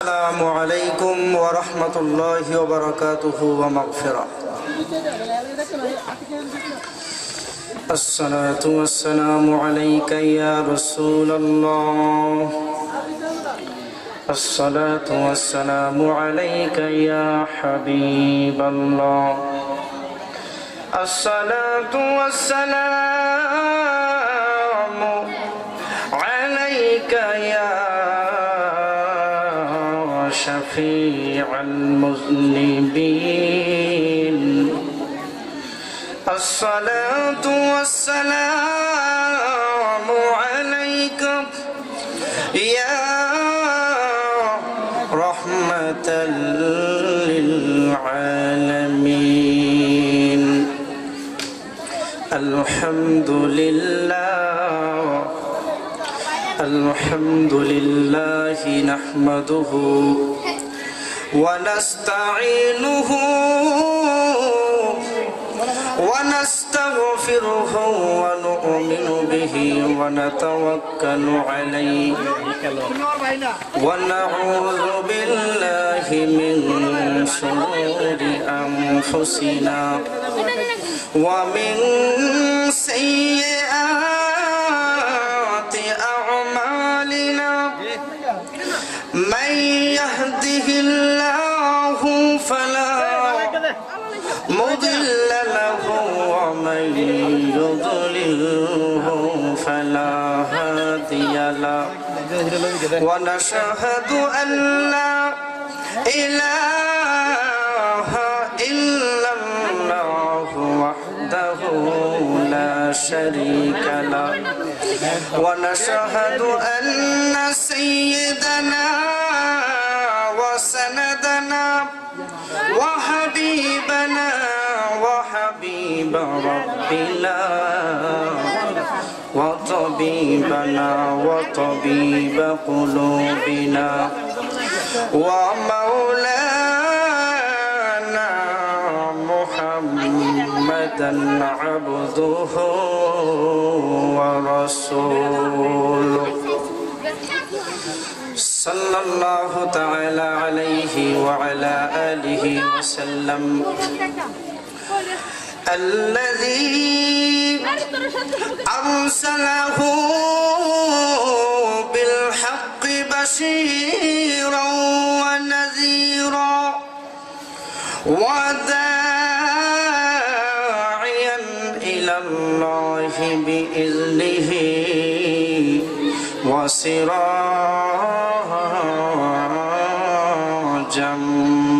السلام عليكم ورحمة الله وبركاته ومغفرة. الصلاة والسلام عليك يا رسول الله. الصلاة والسلام عليك يا حبيب الله. الصلاة والسلام عليك يا شفيع المذنبين. الصلاة والسلام عليك يا رحمة للعالمين. الحمد لله الحمد لله نحمده ونستعينه ونستغفره ونؤمن به ونتوكل عليه ونعوذ بالله من شرور أنفسنا ومن سيئات أعمالنا. من يهده الله فلا مضل له ومن يضلله فلا هادي له. ونشهد أن لا إله إلا الله وحده لا شريك له. ونشهد أن سيدنا وسندنا وحبيبنا وحبيب ربنا وطبيبنا وطبيب قلوبنا ومولانا محمدا عبده ورسوله صلى الله تعالى عليه وعلى آله وسلم. الذي أرسله بالحق بشيرا ونذيرا وداعيا إلى الله بإذنه وسراجا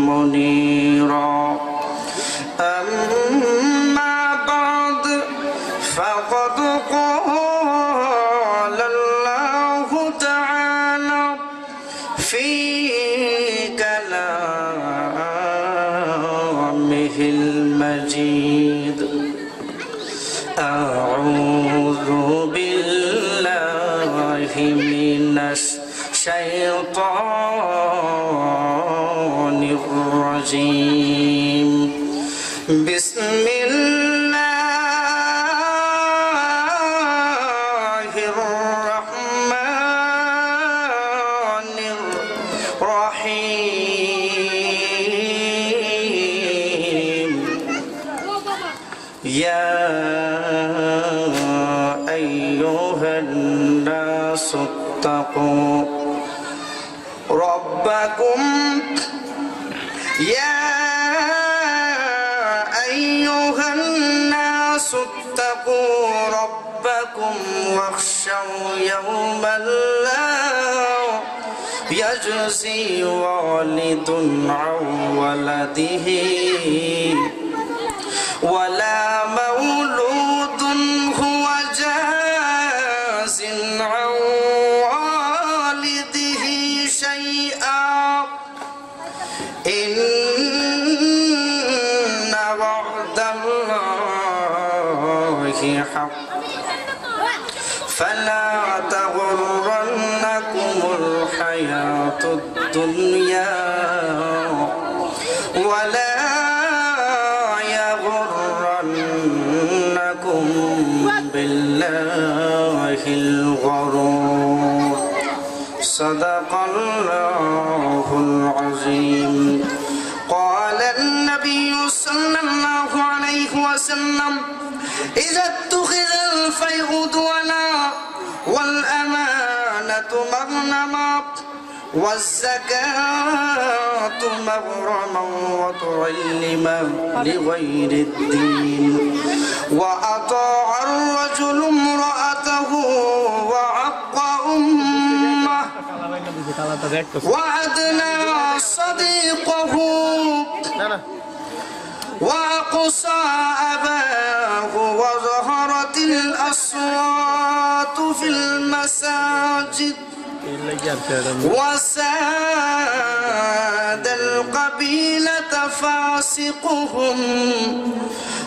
منيرا. أما بعد فقد قال الله تعالى في كلامه المجيد. أعوذ بالله من الشيطان الرجيم. بسم الله الرحمن الرحيم. يا أيها الناس اتقوا ربكم. يا أيها الناس اتقوا ربكم واخشوا يوما لا يجزي والد عن ولده ولا مولود هو جاز عن والده شيئا. إن وعد الله حق فلا تغرنكم الحياة الدنيا ولا يغرنكم بالله الغرور. صدق الله الرجيم. قال النبي صلى الله عليه وسلم إذا اتخذ الفيء دولا والأمانة مغنما والزكاة مغرما وتعلما لغير الدين وأطاع الرجل امرأته وعق أمه وأدنى صديقه وأقصى أباه وظهرت الأصوات في المساجد وساد القبيلة فاسقهم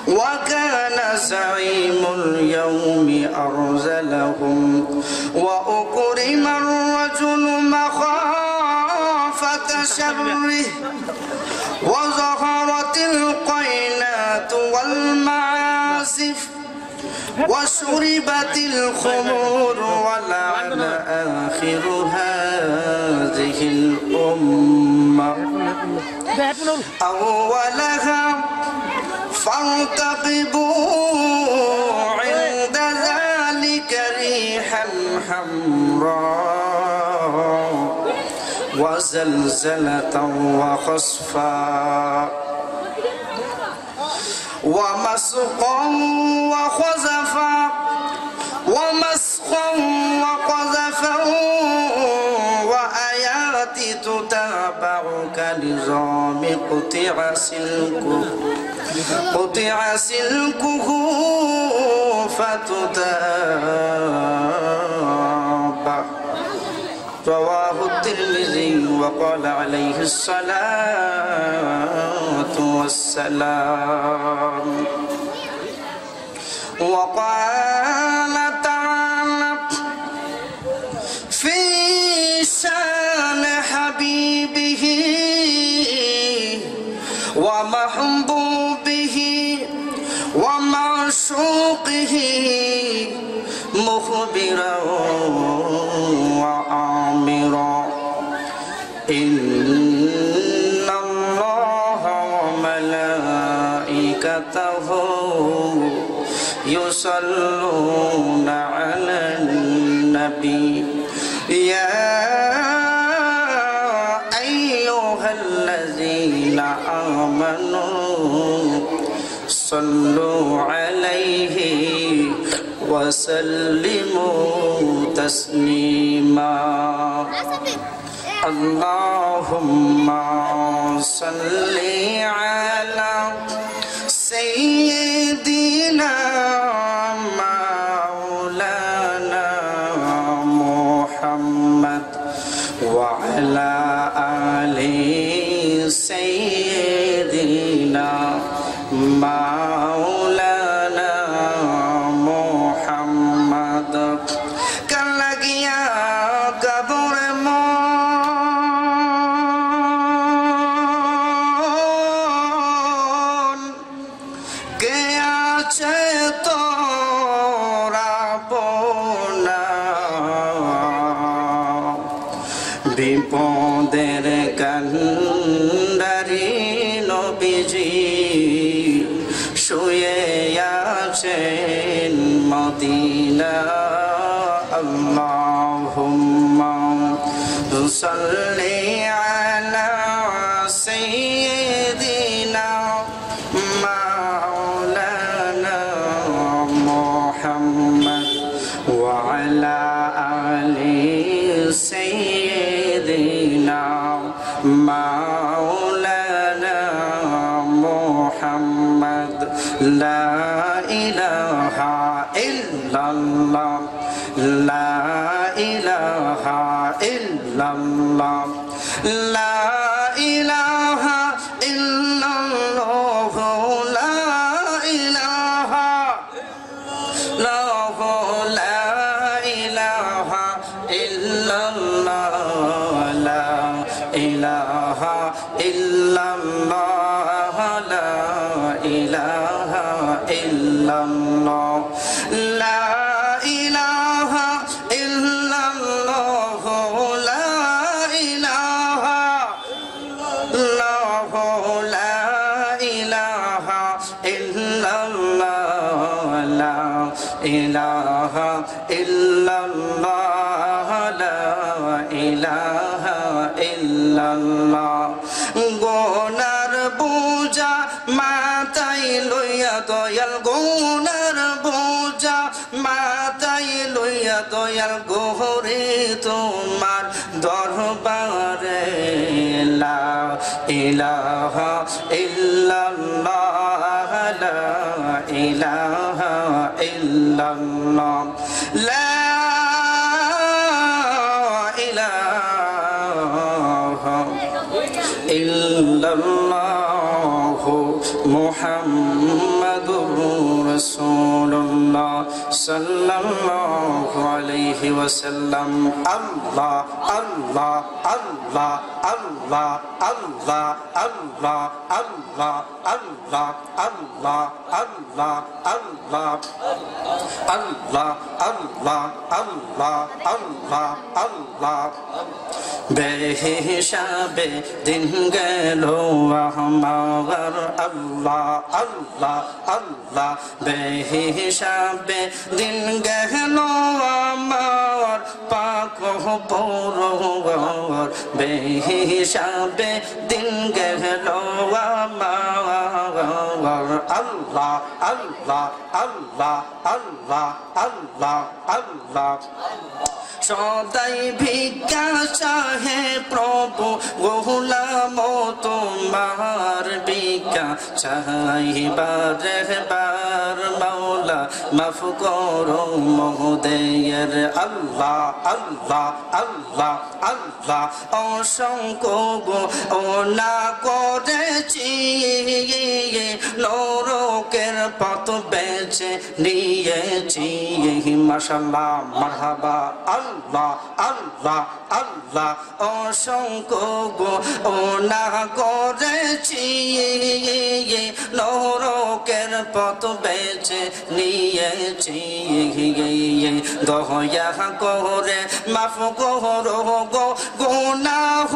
وكان زعيم اليوم أرذلهم وأكرم الرجل مخافة شره وظهرت القينات والمعازف وشربت الخمور ولعن آخر هذه الأمة أولها فارتقبوا عند ذلك ريحا حمراء وزلزلة وخسفا ومسقا وخزفا ومسخا وقذفا وآيات تتابع كنظام قطع سلكه فتتابع. رواه الترمذي وقال عليه الصلاة والسلام. وقال تعالى في شان حبيبه ومحبوبه ومعشوقه مخبرا وآمرا إن الله وملائكته يصلون على النبي يا أيها الذين آمنوا صلوا عليه وسلموا تسليما. اللهم صل على سيدنا مولانا محمد وعلى آل سيدنا مولانا محمد كلا گیا قبر مون کے آچے তোরা বোনা বিপদের কান্ডারি নবীজি শুয়ে আছেন মদিনা। আল্লাহুম্মা সাল্লি আলা সাইয়্যিদিনা মাওলানা মুহাম্মদ ওয়া আলা আলি সাইয়্যিদিনা মাওলানা মুহাম্মদ। লা ইলাহা ইল্লাল্লাহ লা ইলাহা ইল্লাল্লাহ লা ইলাহা ইল্লাল্লাহ লা ইলাহা লা ইলাহা ইল্লাল্লাহ লা ইলাহা ইল্লাল্লাহ লা ইলাহা ইল্লাল্লাহ লা ইলাহা ইল্লাল্লাহ লা ইলাহা ইলাহা ইল্লাল্লাহ লা ইলাহা ইল্লাল্লাহ গোনার বোঝা মাথায় লইয়া দয়াল গোনার বোঝা মাথায় লইয়া দয়াল গোহরে তোমার দরবারে লা ইলাহা ইল্লাল্লাহ লা ইলাহা ইল্লাল্লাহ লা ইলাহা ইল্লাল্লাহ মুহাম্মাদুর রাসূলুল্লাহ সাল্লাল্লাহু আলাইহি ওয়াসাল্লাম আল্লাহ আল্লাহ আল্লাহ আল্লাহ আল্লাহ আল্লাহ আল্লাহ আল্লাহ আল্লাহ আল্লাহ আল্লাহ আল্লাহ আল্লাহ আল্লাহ আল্লাহ আল্লাহ বেহিসাবে দিন গেল আমার আল্লাহ আল্লাহ আল্লাহ বেহিসাবে দিন গেল আমার পাক পরওয়ার বেহিসাবে দিন গেল আমার আল্লাহ আল্লাহ আল্লাহ আল্লাহ আল্লাহ আল্লাহ সদাই ভিক্ষা চাহে প্রভু গোলাম তোমার ভিক্ষা চাহিবার বার মাওলা মাফ করো মোদের আল্লাহ আল্লাহ আল্লাহ আল্লাহ অসংখ্য গো ও না করেছি নরকের পথ বেছে নিয়েছি মাশাআল্লাহ মারহাবা আল্লাহ আল্লাহ আল্লাহ অসংখ্য গো ও না করেছি নরকের পথ বেছে নিয়েছি দয়া করে মাফ করো গো গুনাহ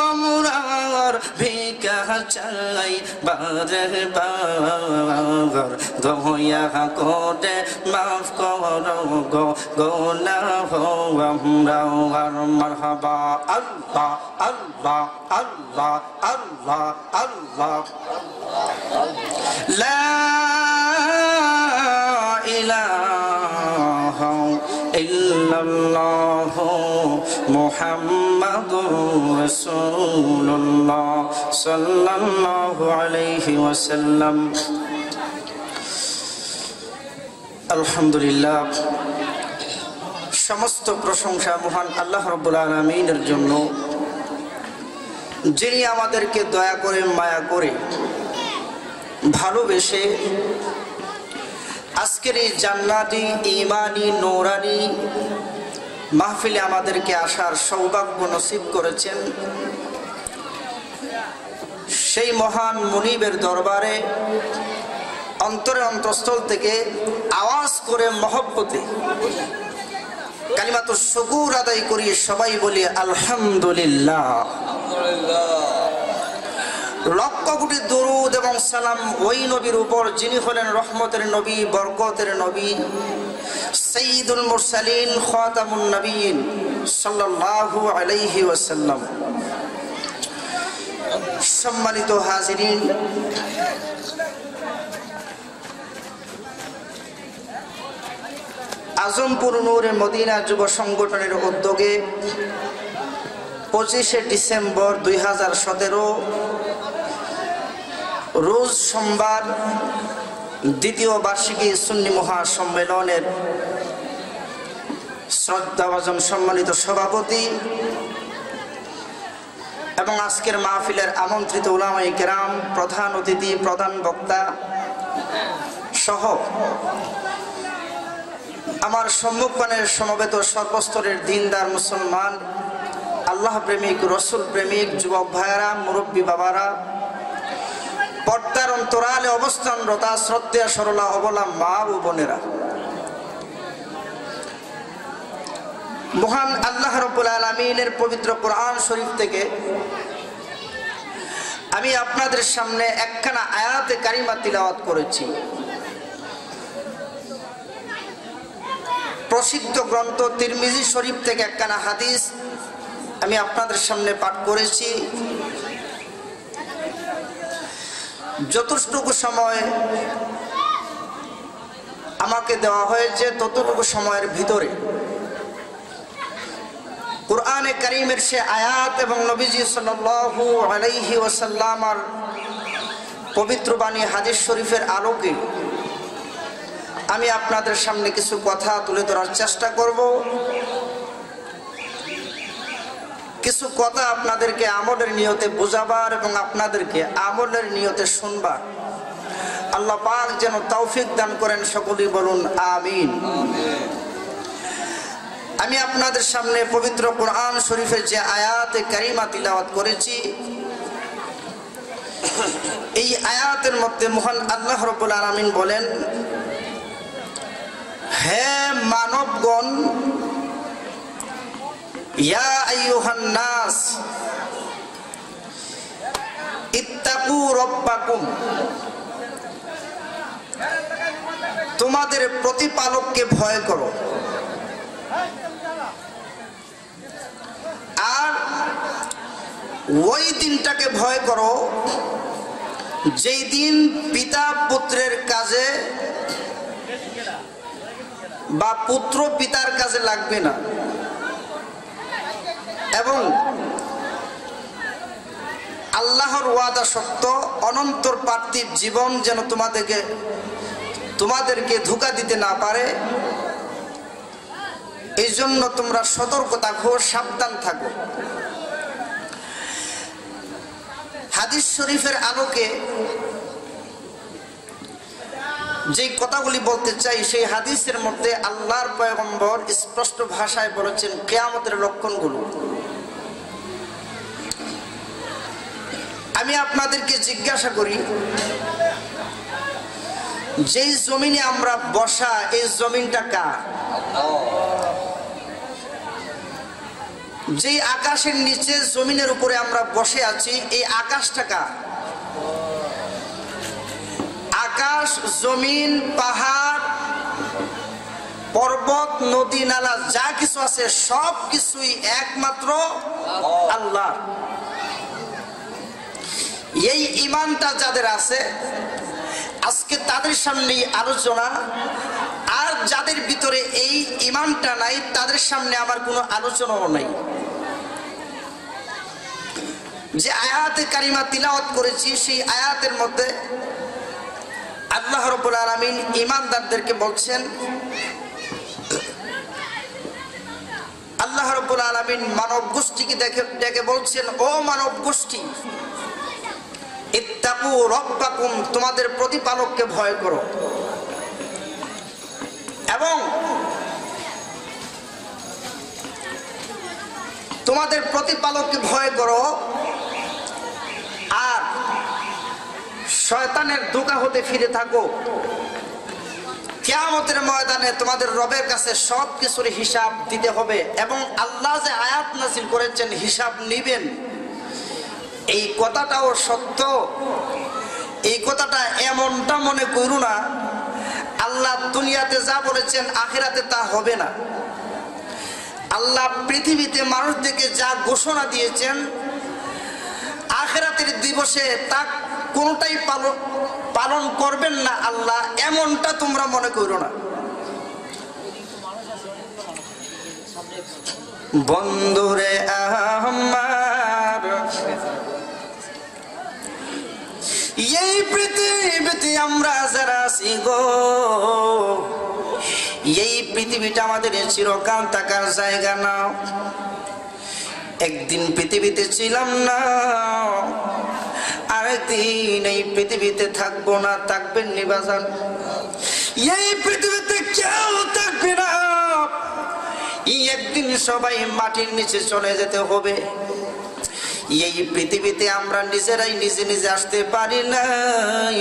আমরার ভিক্ষা চাই বারে বার দয়া করে মাফ করো গো গুনাহ আমরার মারহাবা আল্লাহ আল্লাহ আল্লাহ আল্লাহ আল্লাহ লা ইলাহা ইল্লাল্লাহ মুহাম্মাদুর রাসূলুল্লাহ সাল্লাল্লাহু আলাইহি ওয়াসাল্লাম আলহামদুলিল্লাহ সমস্ত প্রশংসা মহান আল্লাহ রাব্বুল আলামিনের জন্য যিনি আমাদেরকে দয়া করে মায়া করে ভালোবেসে আজকের এই জান্নাতি ঈমানি নূরানি মাহফিলে আমাদেরকে আসার সৌভাগ্য নসিব করেছেন। সেই মহান মুনিবের দরবারে অন্তরে অন্তঃস্থল থেকে আওয়াজ করে মহব্বতে কালিমাতুশ শুকুর আদায় করি, সবাই বলি আলহামদুলিল্লাহ। লক্ষ কোটি দরুদ এবং সালাম ওই নবীর উপর যিনি হলেন রহমতের নবী, বরকতের নবী, সাইয়্যিদুল মুরসালিন, খাতামুন নবিয়্যিন সাল্লাল্লাহু আলাইহি ওয়াসাল্লাম। সম্মানিত হাজিরিন, আজমপুর নূরে মদিনা যুব সংগঠনের উদ্যোগে 25শে ডিসেম্বর 2017 রোজ সোমবার দ্বিতীয় বার্ষিকী সুন্নি মহাসম্মেলনের শ্রদ্ধাভাজন সম্মানিত সভাপতি এবং আজকের মাহফিলের আমন্ত্রিত উলামায়ে কেরাম, প্রধান অতিথি, প্রধান বক্তা সহ আমার সম্মুখপানের সমবেত সর্বস্তরের দিনদার মুসলমান, আল্লাহ প্রেমিক, রসুল প্রেমিক যুবক ভাইয়েরা, মুরব্বী বাবারা, পর্দার অন্তরালে অবস্থানরতা শ্রদ্ধা সরলা অবলা মা ও বোনেরা, মহান আল্লাহ রাব্বুল আলামিনের পবিত্র কোরআন শরীফ থেকে আমি আপনাদের সামনে একখানা আয়াতে কারিমা তিলাওয়াত করেছি। প্রসিদ্ধ গ্রন্থ তিরমিজি শরীফ থেকে একখানা হাদিস আমি আপনাদের সামনে পাঠ করেছি। যতটুকু সময় আমাকে দেওয়া হয়েছে ততটুকু সময়ের ভিতরে কুরআনে কারীমের সে আয়াত এবং নবীজি সাল্লাল্লাহু আলাইহি ওয়াসাল্লামের পবিত্র বাণী হাদিস শরীফের আলোকে আমি আপনাদের সামনে কিছু কথা তুলে ধরার চেষ্টা করব। কিছু কথা আপনাদেরকে আমলের নিয়তে বোঝাবার এবং আপনাদেরকে আমলের নিয়তে শুনবার আল্লাহ পাক যেন তৌফিক দান করেন। সকলেই বলুন আমিন। আমি আপনাদের সামনে পবিত্র কোরআন শরীফের যে আয়াতে কারিমা তিলাওয়াত করেছি, এই আয়াতের মধ্যে মহান আল্লাহ রাব্বুল আলামিন বলেন, হে মানবগণ, ইয়া আইয়ুহান নাস ইত্তাকু রাব্বাকুম, তোমাদের প্রতিপালককে ভয় করো। আর ওই দিনটাকে ভয় করো যেই দিন পিতা পুত্রের কাজে বা পুত্র পিতার কাজে লাগবে না, এবং আল্লাহর ওয়াদা সত্য, অনন্তর পার্থিব জীবন যেন তোমাদেরকে ধোঁকা দিতে না পারে। এই জন্য তোমরা সতর্ক থাকো, সাবধান থাকো। হাদিস শরীফের আলোকে যে কথাগুলি বলতে চাই, সেই হাদিসের মধ্যে আল্লাহর পয়গম্বর স্পষ্ট ভাষায় বলেছেন কিয়ামতের লক্ষণগুলো। আমি আপনাদেরকে জিজ্ঞাসা করি, যেই জমিনে আমরা বসা, এই জমিনটা কার? যেই আকাশের নিচে জমিনের উপরে আমরা বসে আছি, এই আকাশটা কার? আকাশ, জমিন, পাহাড়, পর্বত, নদী, নালা যা কিছু আছে সব কিছুই একমাত্র আল্লাহ। এই ঈমানটা যাদের আছে, আজকে তাদের সামনে আলোচনা। আর যাদের ভিতরে এই ঈমানটা নাই, তাদের সামনে আমার কোনো আলোচনাও নাই। যে আয়াতে কারিমা তিলাওয়াত করেছি, সেই আয়াতের মধ্যে আল্লাহ রাব্বুল আলামিন ঈমানদারদেরকে বলছেন, আল্লাহ রাব্বুল আলামিন মানব গোষ্ঠীকে ডেকে বলছেন, ও মানব গোষ্ঠী, ইত্তাকু রাব্বাকুম, তোমাদের প্রতিপালককে ভয় করো। এবং তোমাদের প্রতিপালককে ভয় করো, আর শয়তানের ধোঁকা হতে ফিরে থাকো। কিয়ামতের ময়দানে তোমাদের রবের কাছে সব কিছুর হিসাব দিতে হবে, এবং আল্লাহ যে আয়াত নাযিল করেছেন হিসাব নিবেন, এই কথাটাও সত্য। এই কথাটা এমনটা মনে করো না আল্লাহ দুনিয়াতে যা বলেছেন আখিরাতে তা হবে না। আল্লাহ পৃথিবীতে মানুষদেরকে যা ঘোষণা দিয়েছেন আখিরাতের দিবসে তা কোনটাই পালন করবেন না আল্লাহ, এমনটা তোমরা মনে করো না। বন্ধুরে আমার, এই পৃথিবীতে আমরা যারা আছি গো, এই পৃথিবীটা আমাদের চিরকাল থাকার জায়গা না। একদিন পৃথিবীতে ছিলাম না, আরেকদিন এই পৃথিবীতে থাকবো না। থাকবেন নি বাজান? এই পৃথিবীতে কেউ থাকবে না। একদিন সবাই মাটির নিচে চলে যেতে হবে। এই পৃথিবীতে আমরা নিজেরাই নিজে নিজে আসতে পারি নাই।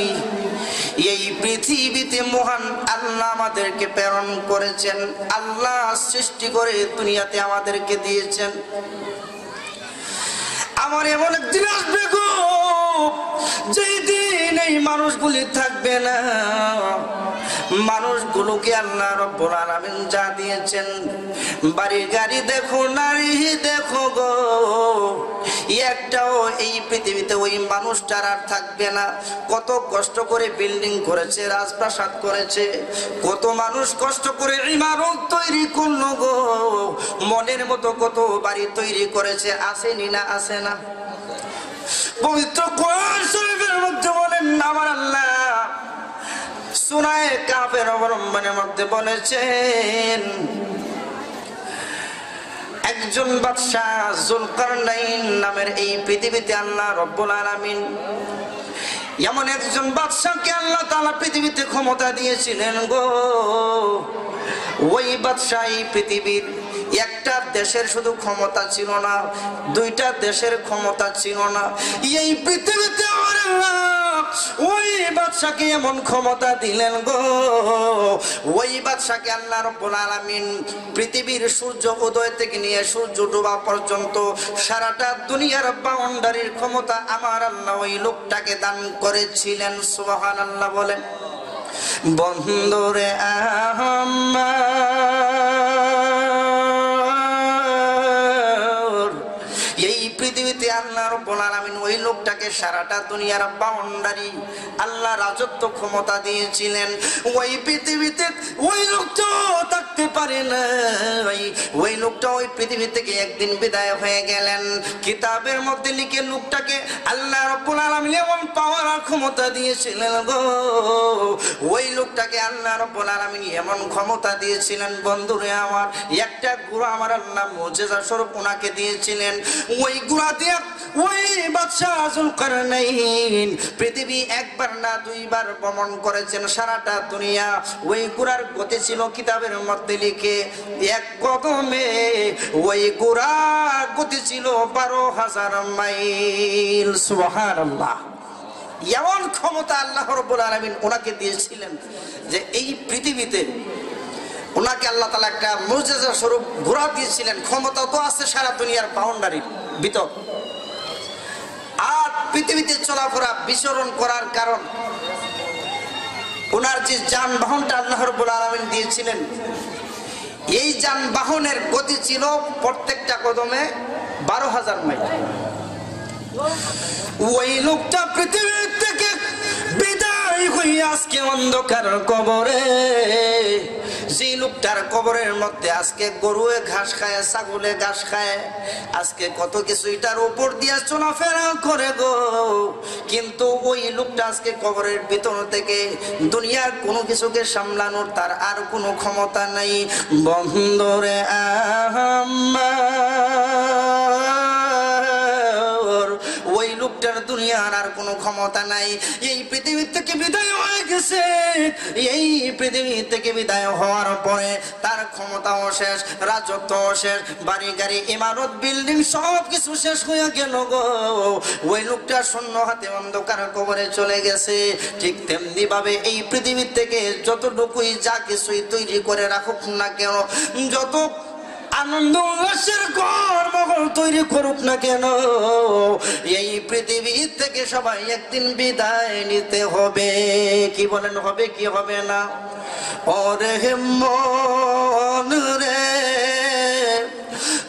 এই পৃথিবীতে মহান আল্লাহ আমাদেরকে প্রেরণ করেছেন। আল্লাহ সৃষ্টি করে দুনিয়াতে আমাদেরকে দিয়েছেন। আমার এমন একদিন আসবে গো, যেই দিন এই মানুষগুলি থাকবে না। মানুষগুলোকে আল্লাহ রাব্বুল আলামিন যা দিয়েছেন, বাড়ি গাড়ি দেখো, নারী দেখো গো, একটাও এই পৃথিবীতে ওই মানুষটার আর থাকবে না। কত কষ্ট করে বিল্ডিং করেছে, রাজপ্রাসাদ করেছে, কত মানুষ কষ্ট করে ইমারত তৈরি করলো গো, মনের মতো কত বাড়ি তৈরি করেছে, আসেনি না? আসে না? পবিত্র কোরআন শরীফের মধ্যে বলেন আমার আল্লাহ সূরা কাফের অবলম্বনের মধ্যে বলেছেন, একজন বাদশা যুলকারনাইন নামের এই পৃথিবীতে আল্লাহ রাব্বুল আলামিন এমন একজন বাদশাকে আল্লাহ তাআলা পৃথিবীতে ক্ষমতা দিয়েছিলেন গো। ওই বাদশা এই পৃথিবীর একটা দেশের শুধু ক্ষমতা ছিল না, দুইটা দেশের ক্ষমতা ছিল না। এই পৃথিবীতে ওই বাদশাকে এমন ক্ষমতা দিলেন গো, ওই বাদশাকে আল্লাহ রাব্বুল আলামিন পৃথিবীর সূর্য উদয় থেকে নিয়ে সূর্য ডোবা পর্যন্ত সারাটা দুনিয়ার বাউন্ডারির ক্ষমতা আমার আল্লাহ ওই লোকটাকে দান করেছিলেন। সুবহানাল্লাহ বলেন। বন্ধুরে এই পৃথিবীতে আল্লাহ রাব্বুল আলামিন ওই লোকটাকে সারাটা দুনিয়ার বাউন্ডারি আল্লাহ রাজত্ব ক্ষমতা দিয়েছিলেন। ওই পৃথিবীতে ওই লোকটা থাকতে পারে না, ওই লোকটা ওই পৃথিবী থেকে একদিন বিদায় হয়ে গেলেন। কিতাবের মধ্যে লিখে লোকটাকে আল্লাহ রাব্বুল আলামিন এমন পাওয়ার আর ক্ষমতা দিয়েছিলেন গো, ওই লোকটাকে আল্লাহ রাব্বুল আলামিন এমন ক্ষমতা দিয়েছিলেন বন্ধুরে আমার, একটা ঘোড়া আমার আল্লাহ মুজিজা স্বরূপ ওনাকে দিয়েছিলেন। ওই ঘোড়া দিয়ে ওই বাদশা যুলকারনাইন পৃথিবী একবার না দুইবার ভ্রমণ করেছেন সারাটা দুনিয়া। ওই ঘোড়ার গতি ছিল কিতাবের মধ্যে লিখে এক কদমে ওই ঘোড়ার গতি ছিল 12,000 মাইল। সুবহানাল্লাহ। এমন ক্ষমতা আল্লাহ রাব্বুল আলামিন ওনাকে দিয়েছিলেন যে এই পৃথিবীতে ওনাকে আল্লাহ তাআলা একটা মুজিজা স্বরূপ ঘোড়া দিয়েছিলেন। ক্ষমতা তো আছে সারা দুনিয়ার বাউন্ডারির ভিতর, আর পৃথিবীতে চলাফেরা বিচরণ করার কারণ ওনার যে যানবাহনটা আল্লাহ রাব্বুল আলামিন দিয়েছিলেন, এই যানবাহনের গতি ছিল প্রত্যেকটা কদমে 12,000 মাইল। ওই লোকটা পৃথিবী থেকে বিদায় হয়ে আজকে অন্ধকার কবরে, যে লোকটার কবরের মধ্যে আজকে গরুয়ে ঘাস খায়, ছাগলে ঘাস খায়, আজকে কত কিছু এটার উপর দিয়ে চলাফেরা করে গো, কিন্তু ওই লোকটা আজকে কবরের ভিতর থেকে দুনিয়ার কোনো কিছুকে সামলানোর তার আর কোনো ক্ষমতা নাই। বন্ধুরে ওই লোকটার দুনিয়ার আর কোনো ক্ষমতা নাই। এই পৃথিবী থেকে বিদায় হয়ে গেছে, এই পৃথিবী থেকে বিদায় হওয়ার পরে তার ক্ষমতাও শেষ, রাজত্বও শেষ, বাড়ি গাড়ি ইমারত বিল্ডিং সব কিছু শেষ হয়ে গেল গো। ওই লোকটা শূন্য হাতে অন্ধকার কবরে চলে গেছে। ঠিক তেমনি ভাবে এই পৃথিবী থেকে যতটুকুই যা কিছুই তৈরি করে রাখুক না কেন, যত আনন্দ উল্লাসের ঘর মহল তৈরি করুক না কেন, এই পৃথিবী থেকে সবাই একদিন বিদায় নিতে হবে। কি বলেন, হবে কি হবে না? ওরে মন রে,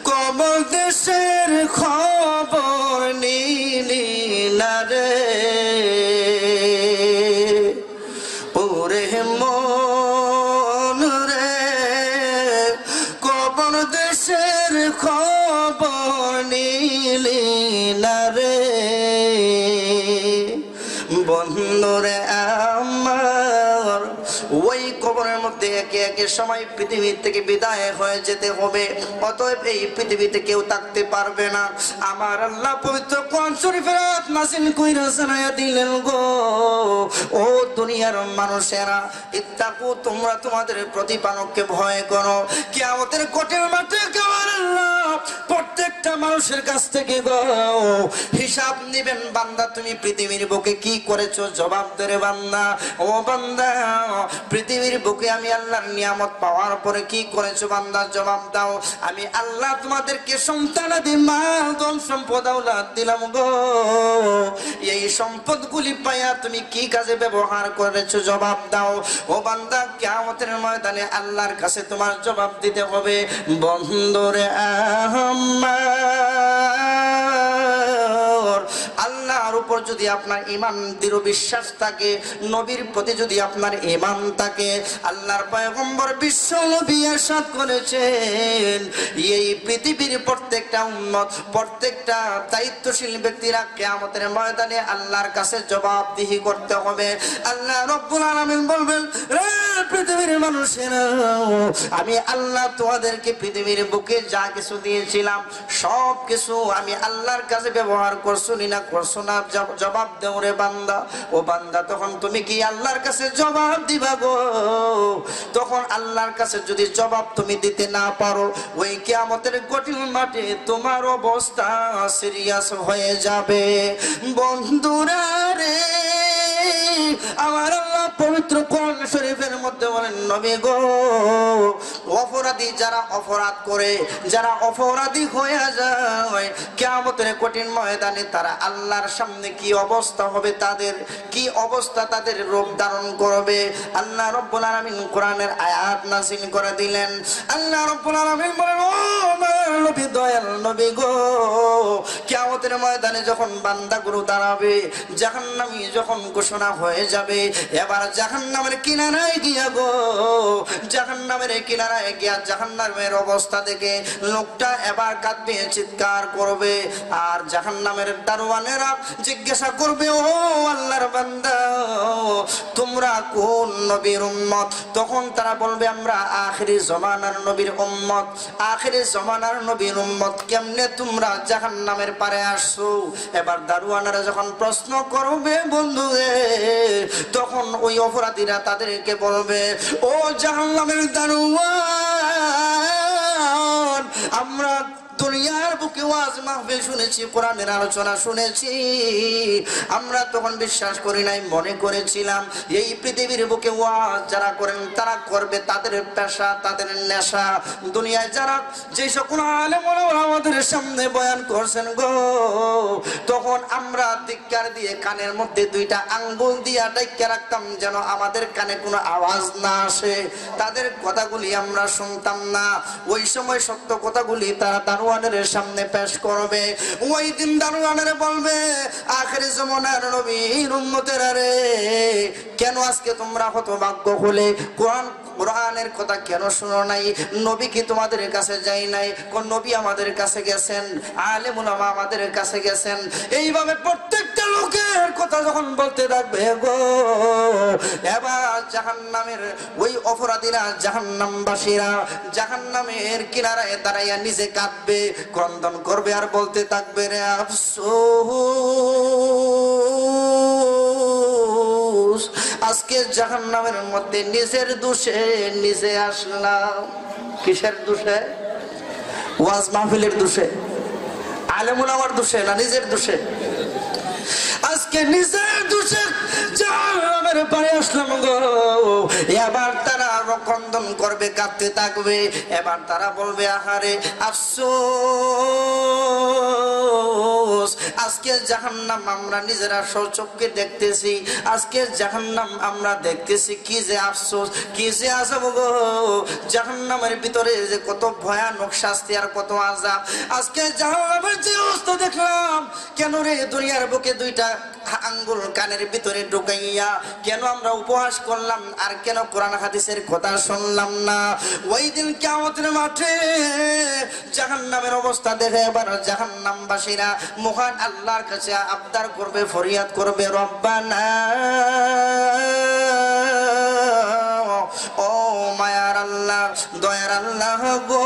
কবর দেশের খবর নিলি না রে, ওরে মন রে, কবর দেশের খবর নিলি না রে। বন্ধুরে আমার ওই কবরের মধ্যে একে একে সময় পৃথিবী থেকে বিদায় হয়ে যেতে হবে, অতএব এই পৃথিবীতে কেউ থাকতে পারবে না। আমার আল্লাহ পবিত্র কোরআন শরীফের আয়াত নাযিল কইরা জানায়া দিলেন গো, ও দুনিয়ার মানুষেরা, ইত্তাকু, তোমরা তোমাদের প্রতিপালককে ভয় করো। কিয়ামতের কঠিন মাঠে আমার আল্লাহ প্রত্যেকটা মানুষের কাছ থেকে গো হিসাব নেবেন। বান্দা তুমি পৃথিবীর বুকে কি করেছো, জবাব দেরে বান্দা। ও বান্দা, পৃথিবীর বুকে আমি আল্লাহর নিয়ামত পাওয়ার পরে কি করেছো বান্দা, জবাব দাও। আমি আল্লাহ তোমাদেরকে সন্তানাদি মাল ধন সম্পদ আওলাদ দিলাম গো, এই সম্পদগুলি পাইয়া তুমি কি কাজে ব্যবহার করেছো জবাব দাও। ও বান্দা, কিয়ামতের ময়দানে আল্লাহর কাছে তোমার জবাব দিতে হবে। বন্ধুরে আমার, আল্লাহর উপর যদি আপনার ঈমান দৃঢ় বিশ্বাস থাকে, নবীর প্রতি যদি আপনার ঈমান থাকে, আল্লাহর পয়গম্বর বিশ্ব নবী ইরশাদ করেছেন, এই পৃথিবীর প্রত্যেকটা উম্মত, প্রত্যেকটা দায়িত্বশীল ব্যক্তিরা কিয়ামতের ময়দানে আল্লাহর কাছে জবাবদিহি করতে হবে। আল্লাহ রাব্বুল আলামিন বলবেন, রে পৃথিবীর মানুষেরা, আমি আল্লাহ তোমাদেরকে পৃথিবীর বুকে যা কিছু দিয়েছিলাম সব কিছু আমি আল্লাহর কাছে ব্যবহার করছো না করছো না, জবাব দাও রে বান্দা। ও বান্দা, তখন তুমি কি আল্লাহর কাছে জবাব দিবা গো? তখন আল্লাহর কাছে যদি জবাব তুমি দিতে না পারো, ওই কিয়ামতের কঠিন মাঠে তোমার অবস্থা সিরিয়াস হয়ে যাবে। বন্ধুরা রে, আমার আল্লাহ পবিত্র কোরআন শরীফের মধ্যে বলেন, নবী গো, অপরাধী যারা অপরাধ করে, যারা অপরাধী হয়ে যায়, কিয়ামতের কঠিন ময়দানে তারা আল্লাহর সামনে কি অবস্থা হবে, তাদের কি অবস্থা, তাদের রূপ ধারণ করবে। আল্লাহ রাব্বুল আলামিন কোরআনের আয়াত নাযিল করে দিলেন। আল্লাহ রাব্বুল আলামিন বলেন, ও আমার নবী, দয়াল নবী গো, কিয়ামতের ময়দানে যখন বান্দাগুলো দাঁড়াবে, জাহান্নামী যখন ঘোষণা হয়ে যাবে, এবার জাহান্নামের কিনারায় গিয়া গো, জাহান্নামের কিনারায় গিয়া জাহান্নামের অবস্থা দেখে লোকটা এবার কাঁদবে, চিৎকার করবে, আর জাহান্নামের দারোয়ানেরা জিজ্ঞাসা করবে, ও আল্লাহর বান্দা, তোমরা কোন নবীর উম্মত? তখন তারা বলবে, আমরা আখিরি জমানার নবীর উম্মত। আখিরি জমানার নবীর উম্মত, কেমনে তোমরা জাহান্নামের পারে আসছো? এবার দারোয়ানেরা যখন প্রশ্ন করবে বন্ধু, তখন ওই অপরাধীরা তাদেরকে বলবে, ও জাহান্নামের দারোয়ান, আমরা দুনিয়ার বুকে ওয়াজ মাহফিল শুনেছি, কোরআনের আলোচনা শুনেছি, আমরা তখন বিশ্বাস করি নাই, মনে করেছিলাম এই পৃথিবীর বুকে ওয়াজ যারা করেন তারা করবে তাদের পেশা, তাদের নেশা। দুনিয়ায় যারা যে সকল আলেম ওলামা আমাদের সামনে বয়ান করছেন গো, তখন আমরা ধিক্কার দিয়ে কানের মধ্যে দুইটা আঙ্গুল দিয়া ডাইক্কা রাখতাম, যেন আমাদের কানে কোনো আওয়াজ না আসে, তাদের কথাগুলি আমরা শুনতাম না। ওই সময় সত্য কথাগুলি তারা দারোয়ানের সামনে পেশ করবে। ওই দিন দারোয়ানের বলবে, আখিরি জামানার নবীর উম্মতেরা রে, কেন আজকে তোমরা হতভাগ্য হলে? কোরআনের কথা কেন শুনো নাই? নবী কি তোমাদের কাছে যাই নাই? কোন নবী আমাদের কাছে গেছেন, আলেম উলামা আমাদের কাছে গেছেন। এইভাবে প্রত্যেকটা লোকের কথা যখন বলতে থাকবে গো, এবার জাহান্নামের ওই অপরাধীরা, জাহান্নামবাসীরা জাহান্নামের কিনারায় দাঁড়াইয়া নিজে কাঁদবে, ক্রন্দন করবে, আর বলতে থাকবে, রে আফসোস, আজকে জাহান্নামের মধ্যে নিজের দোষে নিজে আসলাম। কিসের দোষে? ওয়াজ মাহফিলের দোষে, আলেম ওলামার দোষে না, নিজের দোষে। আজকে নিজের দোষে জাহান্নামের পারে আসলাম গো। এবার তারা ক্রন্দন করবে, কাঁদতে থাকবে, এবার তারা বলবে, আহারে আফসোস, আজকে জাহান্নাম আমরা নিজেরা স্বচক্ষে দেখতেছি, আজকে জাহান্নাম আমরা দেখতেছি, কি যে আফসোস, কি যে আযাব গো। জাহান্নামের ভিতরে যে কত ভয়ানক শাস্তি আর কত আযাব। আজকে জাহান্নামের যে অবস্থা দেখলাম, কেন রে দুনিয়ার বুকে দুইটা আঙ্গুল কানের ভিতরে ঢুকাইয়া কেন আমরা উপহাস করলাম, আর কেন কোরআন হাদিসের কথা শুনলাম না? ওই দিন কিয়ামতের মাঠে জাহান্নামের অবস্থা দেখে এবার জাহান্নামবাসীরা মহান আল্লাহর কাছে আবদার করবে, ফরিয়াদ করবে, রব্বানা, ও মায়ার আল্লাহ, দয়ার আল্লাহ গো,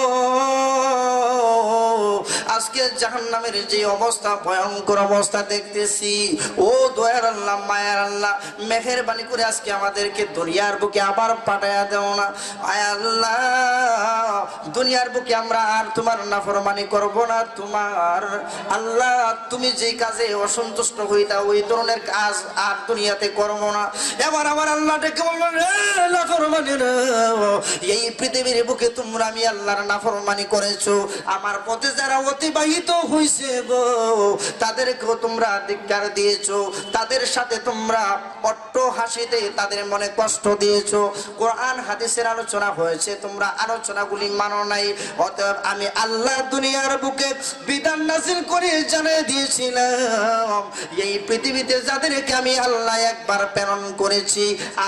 আজকে জাহান্নামের যে অবস্থা, ভয়ঙ্কর অবস্থা দেখতেছি, ও দয়ার আল্লাহ, মায়ার আল্লাহ, মেহেরবানি করে আজকে আমাদেরকে দুনিয়ার বুকে আবার পাঠায়া দেও না। আয় আল্লাহ, দুনিয়ার বুকে আমরা আর তোমার নাফরমানি করব না। তোমার আল্লাহ, তুমি যে কাজে অসন্তুষ্ট হইতা ওই ধরনের কাজ আর দুনিয়াতে করব না। এবার আমার আল্লাহ ডেকে বলবেন, রে নাফরমানি রে, এই পৃথিবীর বুকে তোমরা আমি আল্লাহর নাফরমানি করেছো, আমার পথে যারা অতিবাহিত হইছে গো, তাদেরকেও তোমরা ধিক্কার দিয়েছো, তাদের সাথে তোমরা অট্ট হাসিতে তাদের মনে কষ্ট দিয়েছো। কোরআন হাদিসের আলোচনা হয়েছে, তোমরা আলোচনাগুলি মানো নাই। অতএব আমি আল্লাহ দুনিয়ার বুকে বিধান নাযিল করে জানিয়ে দিয়েছিলাম, এই পৃথিবীতে যাদেরকে আমি আল্লাহ একবার প্রেরণ করেছি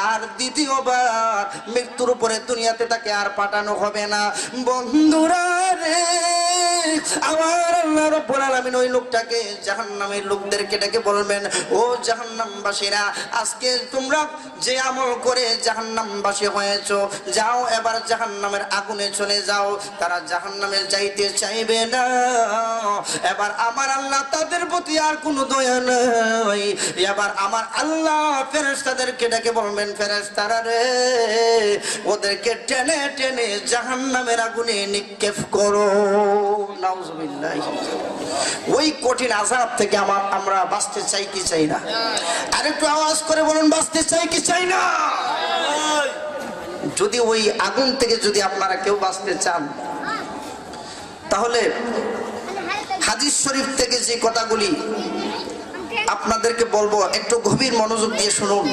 আর দ্বিতীয়বার মৃত্যুর উপরে দুনিয়াতে তাকে আর পাঠানো হবে না। বন্ধুরা রে, আমার আল্লাহ রাব্বুল আলামিন ওই লোকটাকে জাহান্নামের লোকদেরকে ডেকে বলবেন, ও জাহান্নামবাসীরা, আজকে তোমরা যে আমল করে জাহান্নামবাসী হয়েছো, যাও এবার জাহান্নামের আগুনে চলে যাও। তারা জাহান্নামে যাইতে চাইবে না। এবার আমার আল্লাহ তাদের প্রতি আর কোনো দয়া নাই। এবার আমার আল্লাহ ফেরেশতাদেরকে ডেকে বলবেন, ফেরেশতারা রে, ওদেরকে টেনে টেনে জাহান্নামের আগুনে নিক্ষেপ করো। নাউজুবিল্লাহ। ওই কঠিন আযাব থেকে আমরা বাঁচতে চাই কি চাই না? আরেকটু আওয়াজ করে বলুন, বাঁচতে চাই কি চাই না? যদি ওই আগুন থেকে যদি আপনারা কেউ বাঁচতে চান, তাহলে হাদিস শরীফ থেকে যে কথাগুলি আপনাদেরকে বলবো একটু গভীর মনোযোগ দিয়ে শুনুন।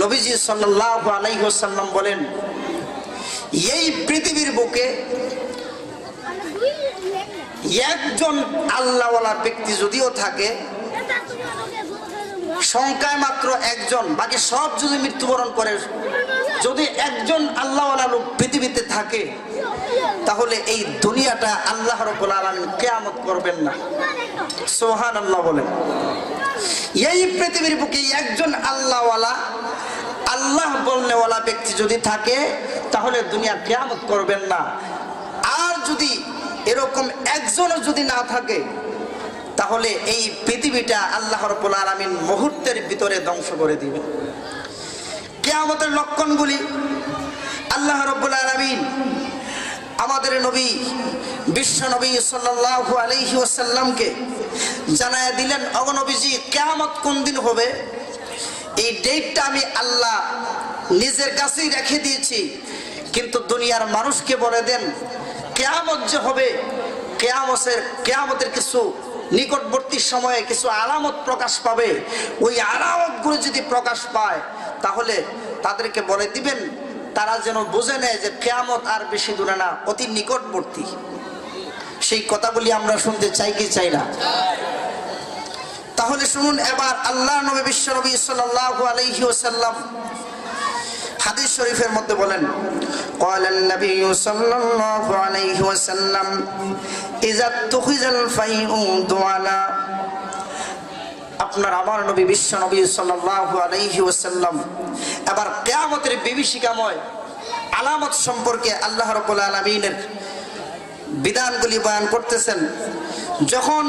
নবীজি সাল্লাল্লাহু আলাইহি ওয়াসাল্লাম বলেন, এই পৃথিবীর বুকে একজন আল্লাহওয়ালা ব্যক্তি যদিও থাকে, সংখ্যায় মাত্র একজন, বাকি সব যদি মৃত্যুবরণ করে, যদি একজন আল্লাহওয়ালা লোক পৃথিবীতে থাকে, তাহলে এই দুনিয়াটা আল্লাহ রাব্বুল আলামিন কিয়ামত করবেন না। সুবহানাল্লাহ বলেন। এই পৃথিবীর বুকে একজন আল্লাহওয়ালা, আল্লাহ বলনেওয়ালা ব্যক্তি যদি থাকে, তাহলে দুনিয়া কিয়ামত করবেন না। আর যদি এরকম একজনও যদি না থাকে, তাহলে এই পৃথিবীটা আল্লাহ রাব্বুল আলামিন মুহূর্তের ভিতরে ধ্বংস করে দিবেন। কিয়ামতের লক্ষণগুলি আল্লাহ রাব্বুল আলামিন আমাদের নবী বিশ্ব নবী সাল্লাল্লাহু আলাইহি ওয়াসাল্লামকে জানায়া দিলেন, ওগো নবীজি, কিয়ামত কোন দিন হবে এই ডেটটা আমি আল্লাহ নিজের কাছেই রেখে দিয়েছি, কিন্তু দুনিয়ার মানুষকে বলে দেন কিয়ামত যে হবে, কিয়ামতের কিছু নিকটবর্তী সময়ে কিছু আলামত প্রকাশ পাবে। ওই আলামতগুলো যদি প্রকাশ পায়, তাহলে তাদেরকে বলে দিবেন তারা যেন বুঝে নেয় যে কিয়ামত আর বেশি দূরে না, অতি নিকটবর্তী। সেই কথাগুলি আমরা শুনতে চাই কি চাই না? তাহলে শুনুন, এবার আল্লাহ নবী বিশ্ব নবী সাল্লাল্লাহু আলাইহি ওয়াসাল্লাম হাদিস শরীফের মধ্যে বলেন, قال النبي صلى الله عليه وسلم اذا اتخذ الفيء دعلا। আপনার আমার নবী বিশ্ব নবী সাল্লাল্লাহু আলাইহি ওয়াসাল্লাম এবার কিয়ামতের বিভীষিকাময় আলামত সম্পর্কে আল্লাহ রাব্বুল আলামিনের বিধানগুলি বয়ান করতেছেন। যখন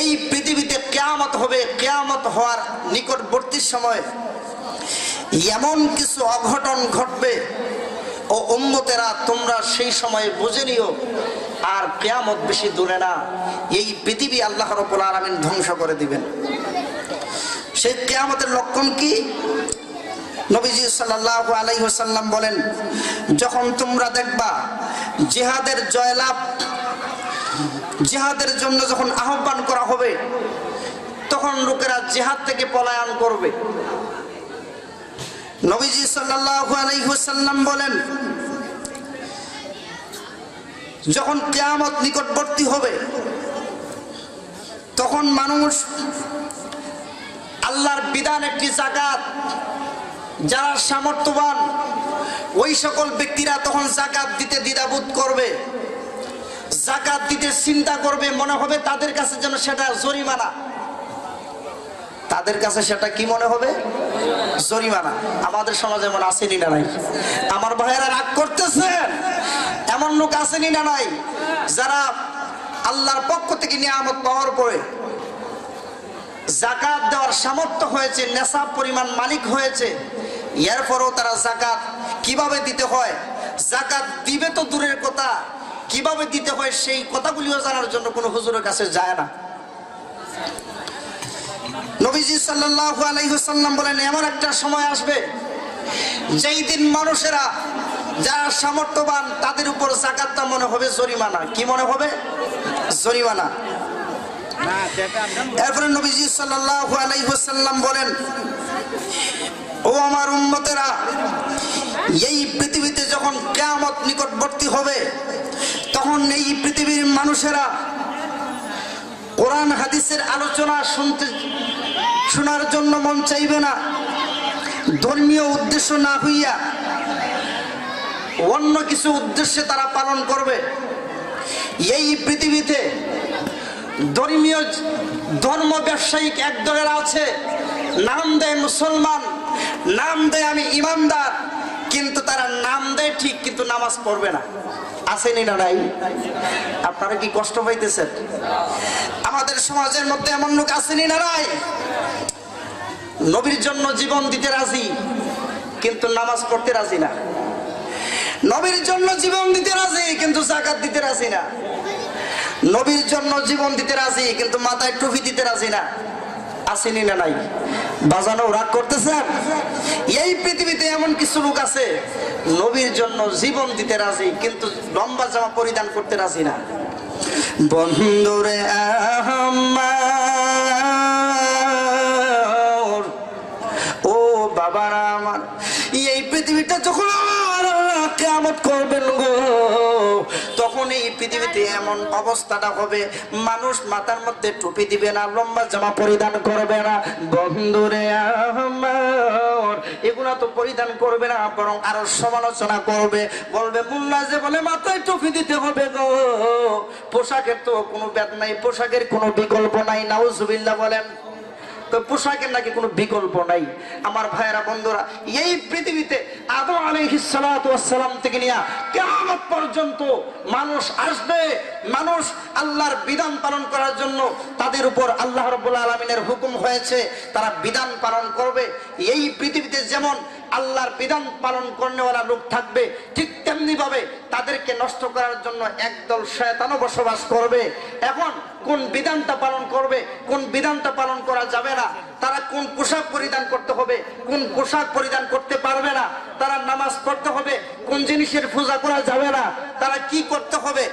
এই পৃথিবীতে কিয়ামত হবে, কিয়ামত হওয়ার নিকটবর্তী সময় এমন কিছু অঘটন ঘটবে, ও উম্মতেরা তোমরা সেই সময় বুঝে নিও আর কিয়ামত বেশি দূরে না, এই পৃথিবী আল্লাহ রাব্বুল আলামিন ধ্বংস করে দিবেন। সেই কিয়ামতের লক্ষণ কি? নবীজি সাল্লাল্লাহু আলাইহি ওয়াসাল্লাম বলেন, যখন তোমরা দেখবা জিহাদের জয়লাভ, জিহাদের জন্য যখন আহ্বান করা হবে, তখন লোকেরা জিহাদ থেকে পলায়ন করবে। নবীজি সাল্লাল্লাহু আলাইহি ওয়াসাল্লাম বলেন, যখন কিয়ামত নিকটবর্তী হবে, তখন মানুষ আল্লাহর বিধান একটি যাকাত, যারা সামর্থ্যবান ওই সকল ব্যক্তিরা তখন যাকাত দিতে দ্বিধাবোধ করবে, যাকাত দিতে চিন্তা করবে, মনে হবে তাদের কাছে যেন সেটা জরিমানা। তাদের কাছে সেটা কি মনে হবে? জরিমানা। আমাদের সমাজে এমন আসেনি না নাই? আমার ভাইয়েরা রাগ করতেছেন, এমন লোক আসেনি না নাই যারা আল্লাহর পক্ষ থেকে নিয়ামত পাওয়ার পরে যাকাত দেওয়ার সামর্থ্য হয়েছে, নেশাব পরিমাণ মালিক হয়েছে, এরপরও তারা যাকাত কিভাবে দিতে হয়, যাকাত দিবে তো দূরের কথা, কিভাবে দিতে হয় সেই কথাগুলিও জানার জন্য কোনো হুজুরের কাছে যায় না। নবীজি সাল্লাল্লাহু আলাইহি ওয়াসাল্লাম বলেন, এমন একটা সময় আসবে যেই দিন মানুষেরা যারা সামর্থ্যবান তাদের উপর যাকাতটা মনে হবে জরিমানা। কি মনে হবে? জরিমানা। এরপরে নবীজি সাল্লাল্লাহু আলাইহি ওয়াসাল্লাম বলেন, ও আমার উম্মতেরা, এই পৃথিবীতে যখন কিয়ামত নিকটবর্তী হবে তখন এই পৃথিবীর মানুষেরা কোরআন হাদিসের আলোচনা শোনার জন্য মন চাইবে না। ধর্মীয় উদ্দেশ্য না হইয়া অন্য কিছু উদ্দেশ্যে তারা পালন করবে। এই পৃথিবীতে ধর্মীয় ধর্ম ব্যবসায়িক একদলের আছে, নাম দেয় মুসলমান, নাম দেয় আমি ইমানদার, কিন্তু তারা নাম দেয় ঠিক কিন্তু নামাজ পড়বে না। আসেনি না নাই? আপনারা কি কষ্ট পাইতেছেন? আমাদের সমাজের মধ্যে এমন লোক আসেনি না নাই? নবীর জন্য জীবন দিতে রাজি কিন্তু নামাজ পড়তে রাজি না। নবীর জন্য জীবন দিতে রাজি কিন্তু যাকাত দিতে রাজি না। নবীর জন্য জীবন দিতে রাজি কিন্তু মাথায় টুপি দিতে রাজি না। আসেনি না নাই? বাজানো রাগ করতেছেন? এই পৃথিবীতে এমন কিছু লোক আছে নবীর জন্য জীবন দিতে রাজি কিন্তু লম্বা জামা পরিধান করতে রাজি না। বন্ধুরে আমার, ও বাবারা আমার, এই পৃথিবীটা যখন কিয়ামত করবেন গো, তখন এই পৃথিবীতে এমন অবস্থাটা হবে মানুষ মাথার মধ্যে টুপি দিবে না, লম্বা জামা পরিধান করবে না। বন্ধুরে আমার, এগুলা তো পরিধান করবে না, বরং আরো সমালোচনা করবে, বলবে মোল্লা যে বলে মাথায় টুপি দিতে হবে গো, পোশাকের তো কোনো ব্যাদ নাই, পোশাকের কোনো বিকল্প নাই। নাউজুবিল্লাহ বলেন। তো পোশাকের নাকি কোনো বিকল্প নাই। আমার ভাইয়েরা বন্ধুরা, এই পৃথিবীতে আদম আলাইহিস সালাতু ওয়াস সালাম থেকে নিয়ে কিয়ামত পর্যন্ত মানুষ আসবে। মানুষ আল্লাহর বিধান পালন করার জন্য তাদের উপর আল্লাহ রাব্বুল আলামিনের হুকুম হয়েছে, তারা বিধান পালন করবে। এই পৃথিবীতে যেমন আল্লাহর বিধান পালন করনেওয়ালা লোক থাকবে, ঠিক তেমনি ভাবে তাদেরকে নষ্ট করার জন্য একদল শয়তানও বসবাস করবে। এখন কোন বিধানটা পালন করবে, কোন বিধানটা পালন করা যাবে না, তারা কোন পোশাক পরিধান করতে হবে, কোন পোশাক পরিধান করতে পারবে না, তারা নামাজ পড়তে হবে, কোন জিনিসের পূজা করা যাবে না, তারা কি করতে হবে,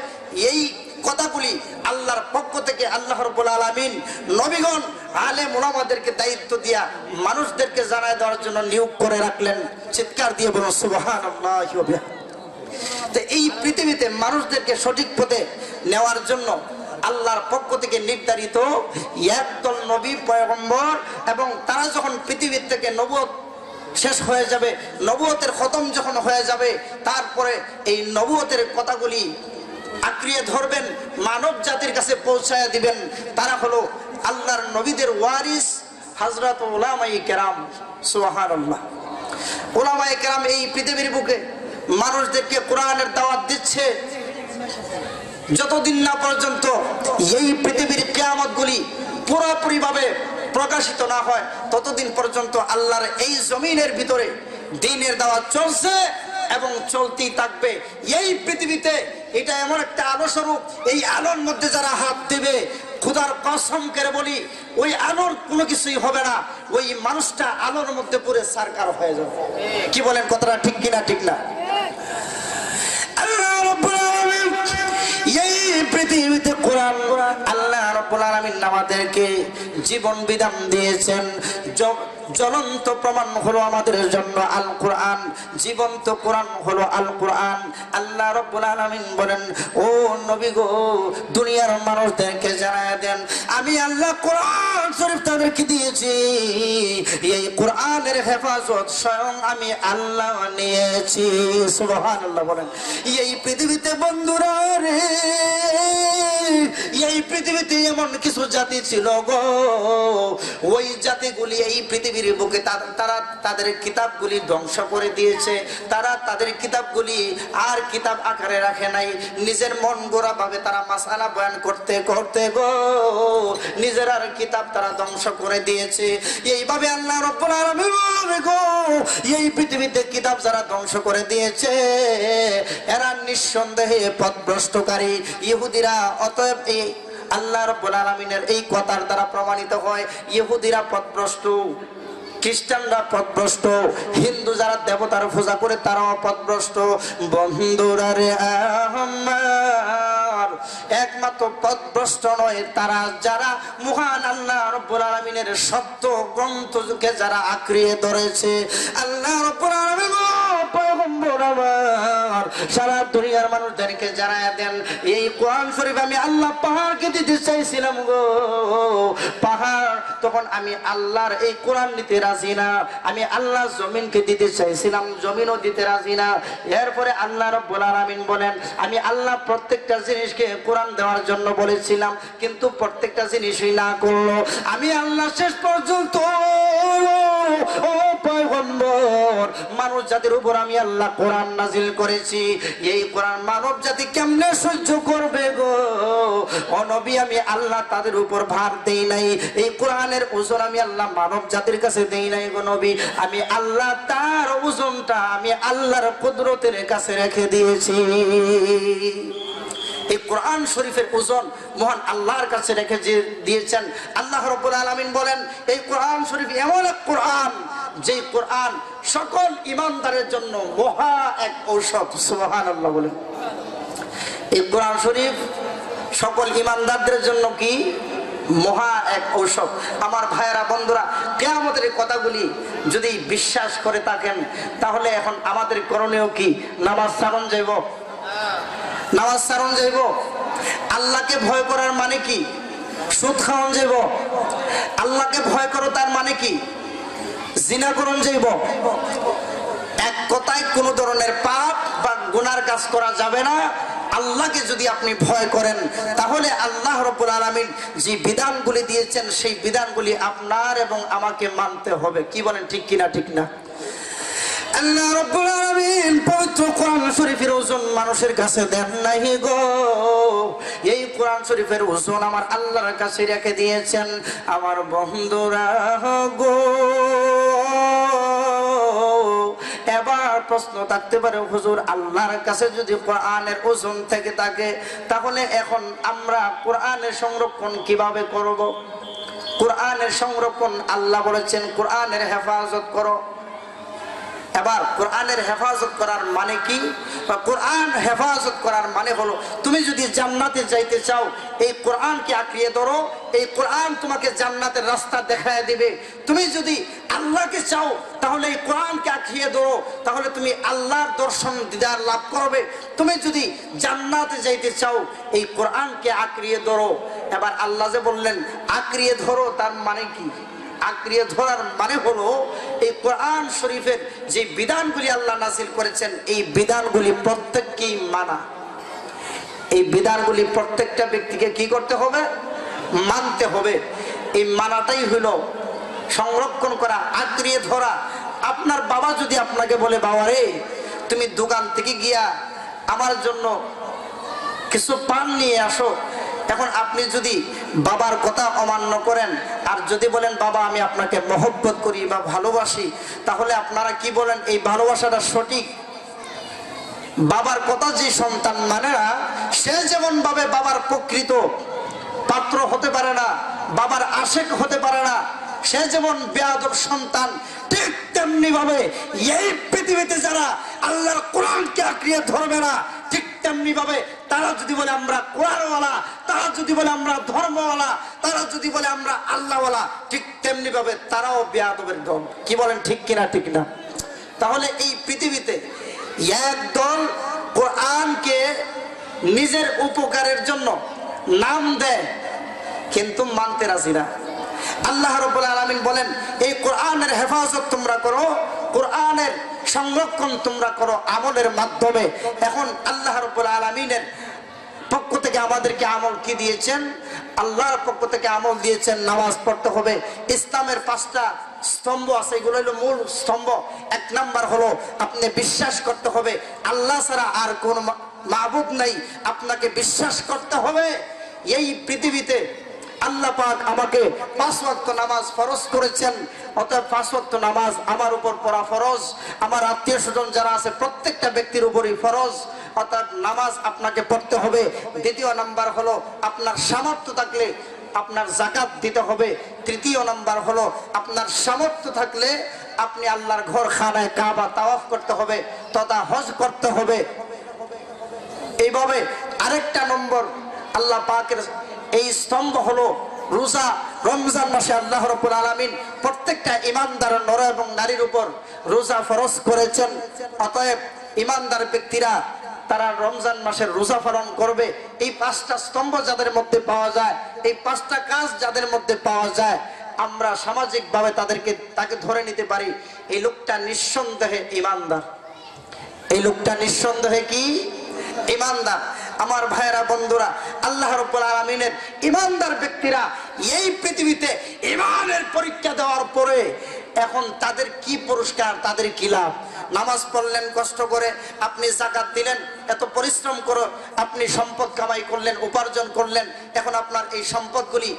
এই কথাগুলি আল্লাহর পক্ষ থেকে আল্লাহ রাব্বুল আলামিন নবীগণ আলেম উলামাদেরকে দায়িত্ব দিয়া মানুষদেরকে জানায় দেওয়ার জন্য নিয়োগ করে রাখলেন। চিৎকার দিয়ে বলুন সুবহানাল্লাহি ওয়া বিহামদিহি। তো এই পৃথিবীতে মানুষদেরকে সঠিক পথে নেওয়ার জন্য আল্লাহর পক্ষ থেকে নির্ধারিত একদল নবী পয়গম্বর, এবং তারা যখন পৃথিবীর থেকে নবুয়ত শেষ হয়ে যাবে, নবুয়তের খতম যখন হয়ে যাবে, তারপরে এই নবুয়তের কথাগুলি আঁকড়িয়ে ধরবেন, মানব জাতির কাছে পৌঁছায় দিবেন। তারা হলো আল্লাহর নবীদের ওয়ারিস হযরত উলামায়ে কেরাম। সুবহানাল্লাহ। উলামায়ে কেরাম এই পৃথিবীর বুকে মানুষদেরকে কোরআনের দাওয়াত দিচ্ছে। যতদিন না পর্যন্ত এই পৃথিবীর কিয়ামতগুলি পুরোপুরি ভাবে প্রকাশিত না হয়, ততদিন পর্যন্ত আল্লাহর এই জমিনের ভিতরে দ্বীনের দাওয়াত চলছে এবং চলতেই থাকবে। এই পৃথিবীতে এটা এমন একটা আলো স্বরূপ, এই আলোর মধ্যে যারা হাত দেবে, খোদার কসম করে বলি, ওই আলোর কোনো কিছুই হবে না, ওই মানুষটা আলোর মধ্যে পুরো সারকার হয়ে যাবে। কি বলেন, কথাটা ঠিক কিনা? ঠিক না? আল্লাহ রাব্বুল আলামিন এই পৃথিবীতে কোরআন, আল্লাহ রাব্বুল আলামিন আমাদেরকে জীবন বিধান দিয়েছেন। জ্বলন্ত প্রমাণ হলো আমাদের জন্য আল কোরআন, জীবন্ত কোরআন হলো আল কোরআন। আল্লাহ রাব্বুল আলামিন বলেন, ও নবী গো, দুনিয়ার মানুষদেরকে জানায় দেন আমি আল্লাহ কোরআন শরীফ তাদেরকে দিয়েছি, এই কোরআনের হেফাজত স্বয়ং আমি আল্লাহ নিয়েছি। সুবহানাল্লাহ বলেন। এই পৃথিবীতে বন্ধুরা রে, এই পৃথিবীতে এমন কিছু জাতি ছিল গো, ওই জাতিগুলি এই পৃথিবীর বুকে তারা তাদের কিতাবগুলি ধ্বংস করে দিয়েছে। তারা তাদের কিতাবগুলি আর কিতাব আকারে রাখে নাই, নিজের মন গড়া ভাবে তারা মাসালা বয়ান করতে করতে গো নিজের আর কিতাব তারা ধ্বংস করে দিয়েছে। এইভাবে আল্লাহ রাব্বুল আলামিন গো এই পৃথিবীতে কিতাব যারা ধ্বংস করে দিয়েছে, এরা নিঃসন্দেহে পথভ্রষ্টকারী ইহুদিরা। অতএব এই আল্লাহ রাব্বুল আলামিনের এই কথার দ্বারা প্রমাণিত হয় ইহুদিরা পথভ্রষ্ট, খ্রিস্টানরা পথভ্রষ্ট, হিন্দু যারা দেবতার পূজা করে তারাও পথভ্রষ্ট। বন্ধুরা রে আমার, একমাত্র পথভ্রষ্ট নয় তারা যারা মহান আল্লাহ রাব্বুল আলামিনের সত্য গ্রন্থকে যারা আঁকড়িয়ে ধরেছে। আল্লাহ রাব্বুল আলামিন পয়গম্বর আমার সারা দুনিয়ার মানুষদেরকে জানায়া দেন, এই কোরআন শরীফ আমি আল্লাহ পাহাড়কে দিতে চাইছিলাম গো পাহাড়, তখন আমি আল্লাহর এই কোরআন নিতে রাজি না। আমি আল্লাহ জমিনকে দিতে চাইছিলাম, জমিনও দিতে রাজি না। এরপরে আল্লাহ রাব্বুল আলামিন বলেন, আমি আল্লাহ প্রত্যেকটা জিনিসকে কোরআন দেওয়ার জন্য বলেছিলাম, কিন্তু প্রত্যেকটা জিনিসই না করলো। আমি আল্লাহ শেষ পর্যন্ত ও পয়গম্বর মানব জাতির উপর আমি আল্লাহ কোরআন নাজিল করেছি। এই কোরআন মানব জাতি কেমনে সহ্য করবে গো ও নবী? আমি আল্লাহ তাদের উপর ভার দেই নাই। এই কোরআনের ওজন আমি আল্লাহ মানব জাতির কাছে দেই নাই গো নবী। আমি আল্লাহ তার ওজনটা আমি আল্লাহর কুদরতের কাছে রেখে দিয়েছি। এই কোরআন শরীফের ওজন মহান আল্লাহর কাছে রেখে দিয়েছেন। আল্লাহ রাব্বুল আলামিন বলেন, এই কোরআন শরীফ এমন এক কোরআন, যে কোরআন সকল ঈমানদারের জন্য মহা এক ঔষধ। সুবহানাল্লাহ বলেন। এই কোরআন শরীফ সকল ঈমানদারদের জন্য কি মহা এক ঔষধ। আমার ভাইয়েরা বন্ধুরা, কিয়ামতের কথাগুলি যদি বিশ্বাস করে থাকেন, তাহলে এখন আমাদের করণীয় কি? নামাজ ছাড়ন যাইব, নামাজ ছাড়ন যাইব। আল্লাহকে ভয় করার মানে কি? সুদ খাওয়ান যাইব। আল্লাহকে ভয় করো তার মানে কি? জিনা করন যাইব। এক কথায় কোন ধরনের পাপ বা গুনার কাজ করা যাবে না। আল্লাহকে যদি আপনি ভয় করেন, তাহলে আল্লাহ রাব্বুল আলামিন যে বিধানগুলি দিয়েছেন সেই বিধানগুলি আপনার এবং আমাকে মানতে হবে। কি বলেন, ঠিক কিনা? ঠিক না? আল্লাহ রাব্বুল আলামিন পবিত্র কোরআন শরীফের ওজন মানুষের কাছে দেন নাই গো। এই কোরআন শরীফের ওজন আমার আল্লাহর কাছে রেখে দিয়েছেন। আমার বন্ধুরা গো, এবার প্রশ্ন থাকতে পারে, হুজুর আল্লাহর কাছে যদি কোরআনের ওজন থেকে থাকে, তাহলে এখন আমরা কোরআনের সংরক্ষণ কিভাবে করব? কোরআনের সংরক্ষণ আল্লাহ বলেছেন কোরআনের হেফাজত করো। এবার কোরআনের হেফাজত করার মানে কি? কোরআন হেফাজত করার মানে হলো, তুমি যদি জান্নাতে যাইতে চাও, এই কোরআনকে আঁকড়িয়ে ধরো। এই কোরআন তোমাকে জান্নাতের রাস্তা দেখায় দিবে। তুমি যদি আল্লাহকে চাও, তাহলে এই কোরআনকে আঁকড়িয়ে ধরো, তাহলে তুমি আল্লাহর দর্শন দিদার লাভ করবে। তুমি যদি জান্নাতে যাইতে চাও, এই কোরআনকে আঁকড়িয়ে ধরো। এবার আল্লাহ যে বললেন আঁকড়িয়ে ধরো, তার মানে কি? আঁকড়িয়ে ধরার মানে হলো, এই কোরআন শরীফের যে বিধানগুলি আল্লাহ নাযিল করেছেন, এই বিধানগুলি প্রত্যেককেই মানা। এই বিধানগুলি প্রত্যেকটা ব্যক্তিকে কি করতে হবে? মানতে হবে। এই মানাটাই হলো সংরক্ষণ করা, আঁকড়িয়ে ধরা। আপনার বাবা যদি আপনাকে বলে, বাবা রে তুমি দোকান থেকে গিয়া আমার জন্য কিছু পান নিয়ে আসো, এখন আপনি যদি বাবার কথা অমান্য করেন আর যদি বলেন বাবা আমি আপনাকে মহব্বত করি বা ভালোবাসি, তাহলে আপনারা কি বলেন এই ভালোবাসাটা সঠিক? বাবার কথা যে সন্তান মানে না, সে যেমন ভাবে বাবার প্রকৃত পাত্র হতে পারে না, বাবার আশেক হতে পারে না, সে যেমন বেয়াদব সন্তান, ঠিক তেমনি ভাবে এই পৃথিবীতে যারা আল্লাহর কোরআনকে আঁকড়িয়ে ধরবে না, ঠিক তেমনি ভাবে তারা যদি বলে আমরা কোরআনওয়ালা, তারা যদি বলে আমরা ধর্মওয়ালা, তারা যদি বলে আমরা আল্লাহওয়ালা, ঠিক তেমনি ভাবে তারাও বেয়াদবের দল। কি বলেন, ঠিক কিনা? ঠিক না? তাহলে এই পৃথিবীতে এক দল কোরআনকে নিজের উপকারের জন্য নাম দেয়, কিন্তু মানতে রাজি না। আল্লাহ রাব্বুল আলামিন বলেন এই কোরআনের হেফাজত তোমরা করো, কোরআনের সংরক্ষণ তোমরা করো আমলের মাধ্যমে। এখন আল্লাহ রাব্বুল আলামিনের পক্ষ থেকে আমাদেরকে আমল কি দিয়েছেন? আল্লাহর পক্ষ থেকে আমল দিয়েছেন নামাজ পড়তে হবে। ইসলামের 5টা স্তম্ভ আছে, এগুলো হলো মূল স্তম্ভ। 1 নাম্বার হলো আপনি বিশ্বাস করতে হবে আল্লাহ ছাড়া আর কোন মাবুদ নাই। আপনাকে বিশ্বাস করতে হবে এই পৃথিবীতে আল্লাহ পাক আমাকে 5 ওয়াক্ত নামাজ ফরজ করেছেন, অতএব 5 ওয়াক্ত নামাজ আমার উপর পড়া ফরজ, আমার আত্মীয় স্বজন যারা আছে প্রত্যেকটা ব্যক্তির উপরই ফরজ, অতএব নামাজ আপনাকে পড়তে হবে। দ্বিতীয় নাম্বার হলো আপনার সামর্থ্য থাকলে আপনার যাকাত দিতে হবে। তৃতীয় নাম্বার হলো আপনার সামর্থ্য থাকলে আপনি আল্লাহর ঘর খানায় কাবা তাওয়াফ করতে হবে তথা হজ করতে হবে। এইভাবে আরেকটা নম্বর আল্লাহ পাকের এই স্তম্ভ হলো রোজা। রমজান মাসে আল্লাহ রাব্বুল আলামিন প্রত্যেকটা ঈমানদার নর এবং নারীর উপর রোজা ফরজ করেছেন। অতএব ঈমানদার ব্যক্তিরা তারা রমজান মাসের রোজা পালন করবে। এই পাঁচটা স্তম্ভ যাদের মধ্যে পাওয়া যায়, এই পাঁচটা কাজ যাদের মধ্যে পাওয়া যায়, আমরা সামাজিকভাবে তাকে ধরে নিতে পারি এই লোকটা নিঃসন্দেহে ঈমানদার। এই লোকটা নিঃসন্দেহে কি? ঈমানদার। আমার ভাইরা বন্ধুরা, আল্লাহ রাব্বুল আলামিনের ঈমানদার ব্যক্তিরা এই পৃথিবীতে ঈমানের পরীক্ষা দেওয়ার পরে এখন তাদের কি পুরস্কার, তাদের কি লাভ? নামাজ পড়লেন কষ্ট করে, আপনি যাকাত দিলেন, এত পরিশ্রম করে আপনি সম্পদ কামাই করলেন, উপার্জন করলেন, এখন আপনার এই সম্পদগুলি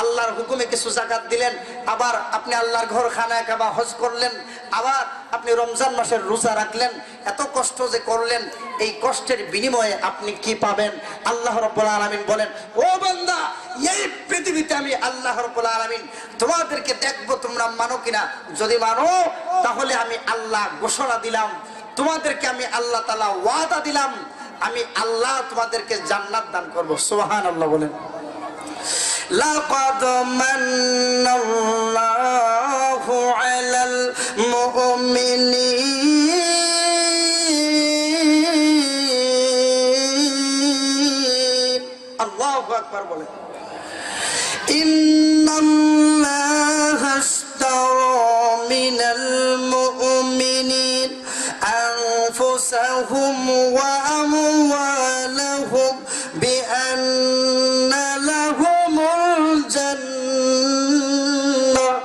আল্লাহর হুকুমে কিছু যাকাত দিলেন, আবার আপনি আল্লাহর ঘর খানায় কাবা হজ করলেন, আবার আপনি রমজান মাসের রোজা রাখলেন, এত কষ্ট যে করলেন, এই কষ্টের বিনিময়ে আপনি কি পাবেন? আল্লাহ রাব্বুল আলামিন বলেন, ও বান্দা, এই পৃথিবীতে আমি আল্লাহ রাব্বুল আলামিন তোমাদেরকে দেখবো তোমরা মানো কিনা। যদি মানো তাহলে আমি আল্লাহ ঘোষণা দিলাম, তোমাদেরকে আমি আল্লাহ তাআলা ওয়াদা দিলাম, আমি আল্লাহ তোমাদেরকে জান্নাত দান করব। সুবহানাল্লাহ বলেন। লাকাদ মান্নাল্লাহু আলাল মুমিনিন। আল্লাহু আকবার বলেন। ইন্নাল্লাহা আশতারা মিনাল মুমিনিন আনফুসাহুম ওয়া আমওয়ালাহুম বিআন্না লাহুমুল জান্নাহ।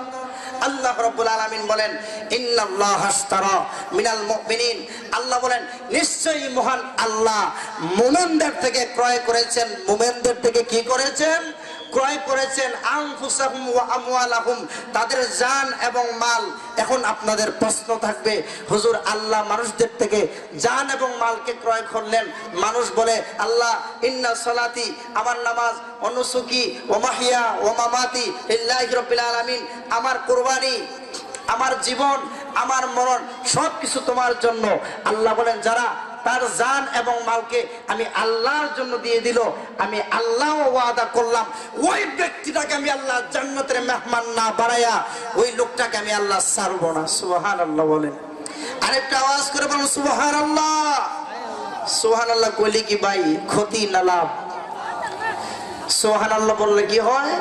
আল্লাহ রাব্বুল আলামিন বলেন, ইন্নাল্লাহা আশতারা মিনাল মুমিনিন। আল্লাহ বলেন, নিশ্চয়ই মহান আল্লাহ মুমিনদের থেকে ক্রয় করেছেন। মুমিনদের থেকে কি করেছেন? ক্রয় করেছেন। আনফুসাহুম ওয়া আমওয়ালাহুম, তাদের জান এবং মাল। এখন আপনাদের প্রশ্ন থাকবে, হুজুর আল্লাহ মানুষদের থেকে জান এবং মালকে ক্রয় করলেন। মানুষ বলে, আল্লাহ ইন্না সালাতি, আমার নামাজ, অনুসুকি ও মাহিয়া ও মামাতি লিল্লাহি রাব্বিল আলামিন, আমার কুরবানি, আমার জীবন, আমার মরণ সবকিছু তোমার জন্য। আল্লাহ বলেন, যারা তার জান এবং মালকে আমি আল্লাহর জন্য দিয়ে দিল, আমি আল্লাহ ওয়াদা করলাম ওই ব্যক্তিটাকে আমি আল্লাহ জান্নাতের মেহমান না বানায়া ওই লোকটাকে আমি আল্লাহ ছাড়ব না। সুবহানাল্লাহ বলেন। আরেকটা আওয়াজ করে বলুন সুবহানাল্লাহ। সুবহানাল্লাহ কইলে কি ভাই ক্ষতি না লাভ? সুবহানাল্লাহ বললে কি হয়?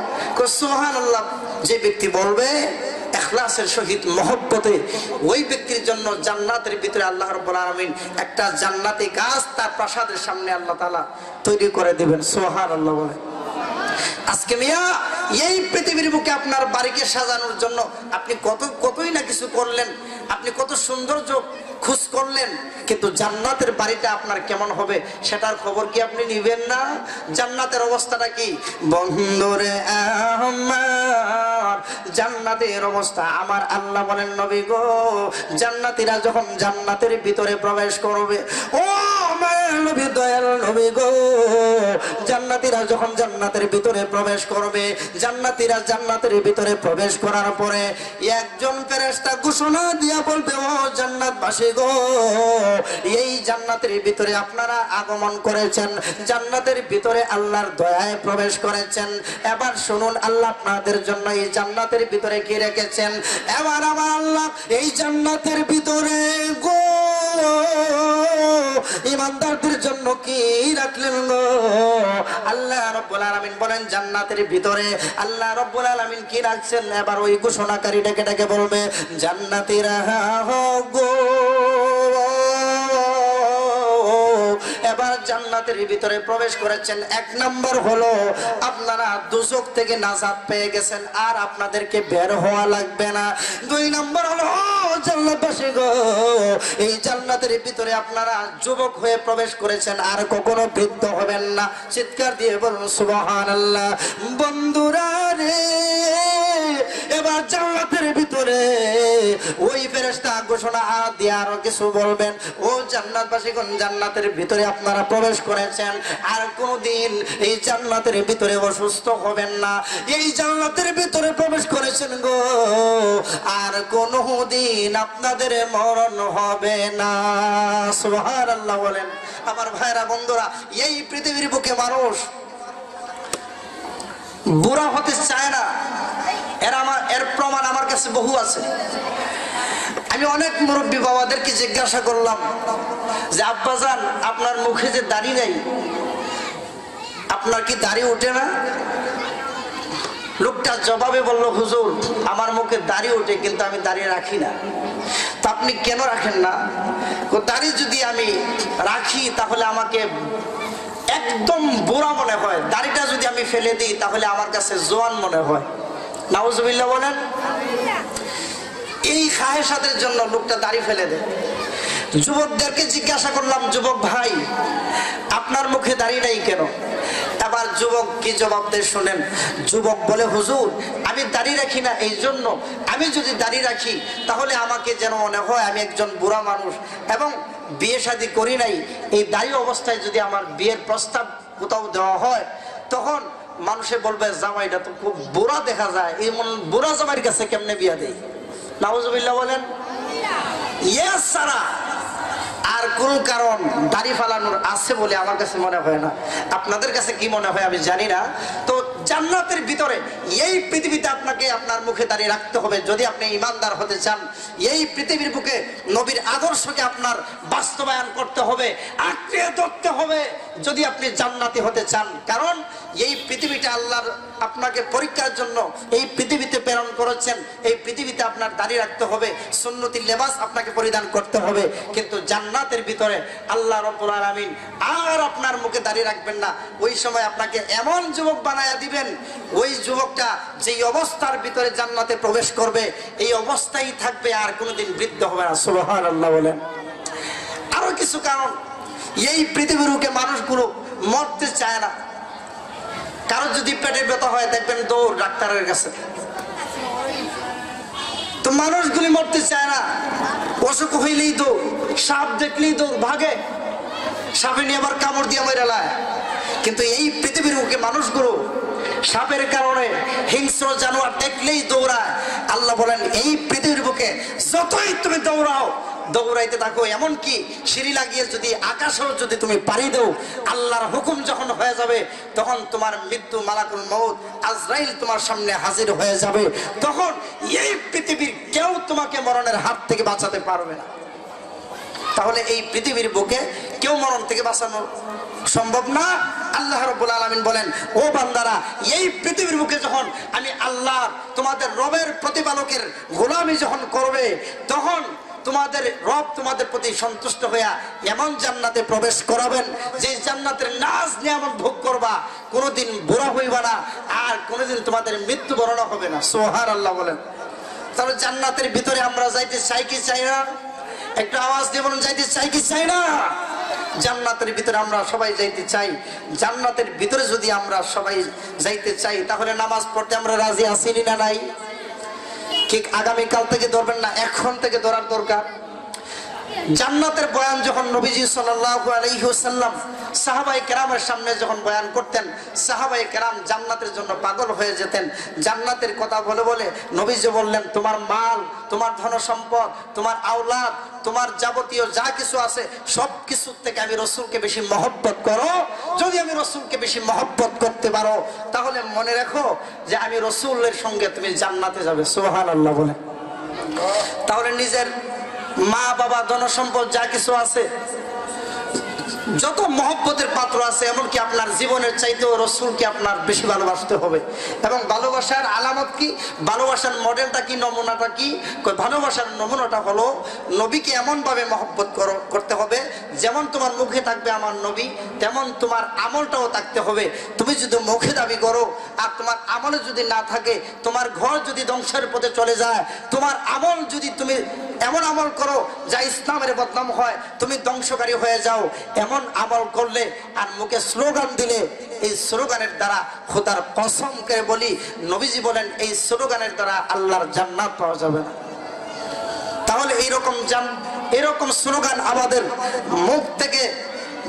সুবহানাল্লাহ যে ব্যক্তি বলবে ইখলাসের সহিত মহব্বতে, ওই ব্যক্তির জন্য জান্নাতের ভিতরে আল্লাহ রাব্বুল আলামিন একটা জান্নাতি গাছ তার প্রাসাদের সামনে আল্লাহ তাআলা তৈরি করে দিবেন। সুবহানাল্লাহ বলে। আজকে মিয়া এই পৃথিবীর বুকে আপনার বাড়িকে সাজানোর জন্য আপনি কতই না কিছু করলেন, আপনি কত সৌন্দর্য খোঁজ করলেন, কিন্তু জান্নাতের বাড়িটা আপনার কেমন হবে সেটার খবর কি আপনি নিবেন না? জান্নাতের অবস্থাটা কি? বন্ধুরে আমার জান্নাতের অবস্থা, আমার আল্লাহ বলেন, নবী গো, জান্নাতীরা যখন জান্নাতের ভিতরে প্রবেশ করবে, ও আমার নবী, দয়াল নবী গো, জান্নাতীরা যখন জান্নাতের ভিতরে প্রবেশ করবে, জান্নাতীরা জান্নাতের ভিতরে প্রবেশ করার পরে একজন ফেরেশতা ঘোষণা দিয়া বলবে, ও জান্নাতবাসী গো, এই জান্নাতের ভিতরে আপনারা আগমন করেছেন, জান্নাতের ভিতরে আল্লাহর দয়ায় প্রবেশ করেছেন। এবার শুনুন, আল্লাহ আপনাদের জন্য এই জান্নাতের ভিতরে কি রেখেছেন। এবার আমার আল্লাহ এই জান্নাতের ভিতরে গো ঈমানদারদের জন্য কি রাখলেন গো? আল্লাহ রাব্বুল আলামিন বলেন, জান্নাতের ভিতরে আল্লাহ রাব্বুল আলামিন কি রাখছেন? এবার ওই ঘোষণাকারী ডেকে ডেকে বলবে, জান্নাতীরা গো, এবার জান্নাতের ভিতরে প্রবেশ করেছেন। এক নম্বর হলো আপনারা দুজক থেকে নাজাত পেয়ে গেছেন, আর আপনাদেরকে বের হওয়া লাগবে না। দুই নম্বর হলো জান্নাতবাসী গো, এই জান্নাতের ভিতরে আপনারা যুবক হয়ে প্রবেশ করেছেন, আর কখনো বৃদ্ধ হবেন না। চিৎকার দিয়ে বলুন সুবহানাল্লাহ। বন্ধুরা রে, এবার জান্নাতের ভিতরে ওই ফেরেশতা ঘোষণা দিয়ে আরো কিছু বলবেন, ও জান্নাতবাসীগণ, জান্নাতের ভিতরে আপনারা প্রবেশ করেছেন, আর কোনদিন এই জান্নাতের ভিতরে অসুস্থ হবেন না। এই জান্নাতের ভিতরে প্রবেশ করেছেন গো, আর কোনদিন আপনাদের মরণ হবে না। সুবহানাল্লাহ বলেন। আমার ভাইরা বন্ধুরা, এই পৃথিবীর বুকে মানুষ বুড়া হতে চায় না, এর প্রমাণ আমার কাছে বহু আছে। আমি অনেক মুরব্বী বাবাদেরকে জিজ্ঞাসা করলাম যে আব্বাজান, আপনার মুখে যে দাড়ি নেই, আপনার কি দাড়ি ওঠে না? লোকটা জবাবে বলল, হুজুর আমার মুখে দাড়ি ওঠে কিন্তু আমি দাড়ি রাখি না। তা আপনি কেন রাখেন না? দাড়ি যদি আমি রাখি তাহলে আমাকে একদম বুড়া মনে হয়, দাড়িটা যদি আমি ফেলে দিই তাহলে আমার কাছে জোয়ান মনে হয়। নাউজুবিল্লাহ বলেন। এই খাহেসাতের জন্য লোকটা দাড়ি ফেলে দেয়। যুবকদেরকে জিজ্ঞাসা করলাম, যুবক ভাই আপনার মুখে দাড়ি নাই কেন? এবার যুবক কি জবাব দেয় শুনেন। যুবক বলে, হুজুর আমি দাড়ি রাখি না এই জন্য, আমি যদি দাড়ি রাখি তাহলে আমাকে যেন মনে হয় আমি একজন বুড়া মানুষ, এবং বিয়ে শাদী করি নাই। এই দাড়ি অবস্থায় যদি আমার বিয়ের প্রস্তাব কোথাও দেওয়া হয় তখন মানুষে বলবে জামাইটা তো খুব বুড়া দেখা যায়, এই বুড়া জামাইয়ের কাছে কেমনে বিয়া দেয়? নাউজুবিল্লাহ বলেন। ইয়েস সারা আর কোন কারণ দাড়ি ফালানোর আছে বলে আমার কাছে মনে হয় না। আপনাদের কাছে কি মনে হয় আমি জানি না। তো জান্নাতের ভিতরে এই পৃথিবীতে আপনাকে আপনার মুখে দাঁড়িয়ে রাখতে হবে যদি আপনি ঈমানদার হতে চান। এই পৃথিবীর বুকে নবীর আদর্শকে আপনার বাস্তবায়ন করতে হবে, আঁকড়ে ধরতে হবে যদি আপনি জান্নাতি হতে চান। কারণ এই পৃথিবীটা আল্লাহর আপনাকে পরীক্ষার জন্য এই পৃথিবীতে প্রেরণ করেছেন। এই পৃথিবীতে আপনার দাঁড়িয়ে রাখতে হবে, সুন্নতি লেবাস আপনাকে পরিধান করতে হবে। কিন্তু জান্নাতের ভিতরে আল্লাহ রাব্বুল আলামিন আর আপনার মুখে দাঁড়িয়ে রাখবেন না। ওই সময় আপনাকে এমন যুবক বানায়া দিবেন, ওই যুবকটা যেই অবস্থার ভিতরে জান্নাতে প্রবেশ করবে এই অবস্থায় থাকবে, আর কোনোদিন বৃদ্ধ হবে না। সুবহানাল্লাহ বলেন। আরো কিছু কারণ, এই পৃথিবীর বুকে মানুষগুলো মরতে চায় না। কারো যদি পেটের ব্যথা হয় দেখবেন দৌড় ডাক্তারের কাছে। তো মানুষগুলি মরতে চায় না, অসুখ হইলেই দৌড়, সাপ দেখলেই দৌড় ভাগে, সাপে নিয়ে আবার কামড় দিয়ে মেরে লায়। কিন্তু এই পৃথিবীর বুকে মানুষগুলো সাপের কারণে হিংস্র জানোয়ার দেখলেই দৌড়ায়। আল্লাহ বলেন এই পৃথিবীর বুকে যতই তুমি দৌড়াও, দৌড়াইতে থাকো, এমনকি সিঁড়ি লাগিয়ে যদি আকাশেও যদি তুমি পাড়ি দাও, আল্লাহর হুকুম যখন হয়ে যাবে তখন তোমার মৃত্যু মালাকুল মউত আজরাইল তোমার সামনে হাজির হয়ে যাবে। তখন এই পৃথিবীর কেউ তোমাকে মরণের হাত থেকে বাঁচাতে পারবে না। তাহলে এই পৃথিবীর বুকে কেউ মরণ থেকে বাঁচানো সম্ভব না। আল্লাহ রাব্বুল আলামিন বলেন, ও বান্দারা, এই পৃথিবীর বুকে যখন আমি আল্লাহ তোমাদের রবের প্রতিপালকের গোলামি যখন করবে তখন তোমাদের রব তোমাদের প্রতি সন্তুষ্ট হইয়া এমন জান্নাতে প্রবেশ করাবেন যে জান্নাতের নাজ নিয়ামত ভোগ করবা, কোনোদিন বুড়া হইবা না, আর কোনোদিন তোমাদের মৃত্যুবরণ হবে না। সুবহানাল্লাহ বলেন। তাহলে জান্নাতের ভিতরে আমরা যাইতে চাই কি চাই না? একটু আওয়াজ দিয়ে বলুন, যাইতে চাই কি চাই না? জান্নাতের ভিতরে আমরা সবাই যাইতে চাই। জান্নাতের ভিতরে যদি আমরা সবাই যাইতে চাই তাহলে নামাজ পড়তে আমরা রাজি আছি না নাই? ঠিক আগামীকাল থেকে ধরবেন না, এখন থেকে ধরার দরকার। জান্নাতের বয়ান যখন নবীজি সাল্লাল্লাহু আলাইহি ওয়াসাল্লাম সাহাবায়ে কেরামের সামনে যখন বয়ান করতেন, সাহাবায়ে কেরাম জান্নাতের জন্য পাগল হয়ে যেতেন। জান্নাতের কথা বলে বলে নবীজি বললেন, তোমার মাল, তোমার ধন সম্পদ, তোমার আওলাদ, তোমার যাবতীয় যা কিছু আছে সব কিছু থেকে আমি রাসূলকে বেশি মহব্বত করো। যদি আমি রাসূলকে বেশি মহব্বত করতে পারো তাহলে মনে রাখো যে আমি রাসূলের সঙ্গে তুমি জান্নাতে যাবে। সুবহানাল্লাহ বলে। তাহলে নিজের মা বাবা ধন সম্পদ যা কিছু আছে, যত মহব্বতের পাত্র আছে, এমনকি আপনার জীবনের চাইতেও রাসূলকে আপনার বেশি ভালোবাসতে হবে। এবং ভালোবাসার আলামত কি, ভালোবাসার মডেলটা কি, নমুনাটা কি? ভালোবাসার নমুনাটা হলো নবীকে এমনভাবে মহব্বত করতে হবে যেমন তোমার মুখে থাকবে আমার নবী, তেমন তোমার আমলটাও থাকতে হবে। তুমি যদি মুখে দাবি করো আর তোমার আমলে যদি না থাকে, তোমার ঘর যদি ধ্বংসের পথে চলে যায়, তোমার আমল যদি তুমি এমন আমল করো যা ইসলামের বদনাম হয়, তুমি ধ্বংসকারী হয়ে যাও, এমন আমল করলে আর মুখে স্লোগান দিলে, এই স্লোগানের দ্বারা খোদার কসম করে বলি, নবীজি বলেন এই স্লোগানের দ্বারা আল্লাহর জান্নাত পাওয়া যাবে না। তাহলে এরকম স্লোগান আমাদের মুখ থেকে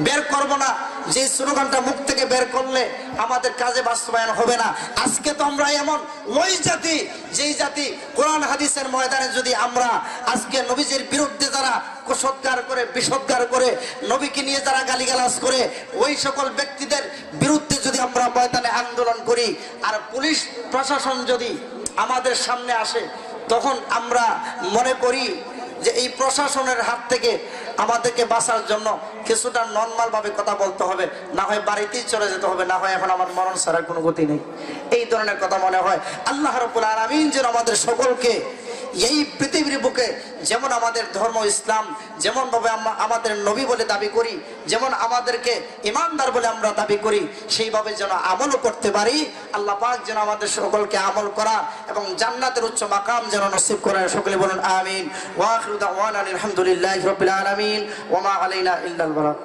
বের করব না। যে স্লোগানটা মুখ থেকে বের করলে আমাদের কাজে বাস্তবায়ন হবে না। আজকে তো আমরা এমন ওই জাতি, যেই জাতি কোরআন হাদিসের ময়দানে যদি আমরা আজকে নবীজির বিরুদ্ধে যারা কুসৎকার করে, বিষৎকার করে, নবীকে নিয়ে যারা গালিগালাজ করে, ওই সকল ব্যক্তিদের বিরুদ্ধে যদি আমরা ময়দানে আন্দোলন করি আর পুলিশ প্রশাসন যদি আমাদের সামনে আসে, তখন আমরা মনে করি যে এই প্রশাসনের হাত থেকে আমাদেরকে বাঁচার জন্য কিছুটা নরমাল ভাবে কথা বলতে হবে, না হয় বাড়িতেই চলে যেতে হবে, না হয় এখন আমার মরণ ছাড়া কোনো গতি নেই, এই ধরনের কথা মনে হয়। আল্লাহ রাব্বুল আলামিন যেন আমাদের সকলকে এই পৃথিবীর বুকে যেমন আমাদের ধর্ম ইসলাম যেমন ভাবে আমাদের নবী বলে দাবি করি, যেমন আমাদেরকে ইমানদার বলে আমরা দাবি করি, সেইভাবে যেন আমলও করতে পারি। আল্লাহ পাক যেন আমাদের সকলকে আমল করা এবং জান্নাতের উচ্চ মাকাম যেন নসিব করেন। সকলে বলুন আমিন। ওয়া আখিরু দাওয়ানা আলহামদুলিল্লাহি রাব্বিল আলামিন ওয়া মা আলাইনা ইল্লাল বালাগ।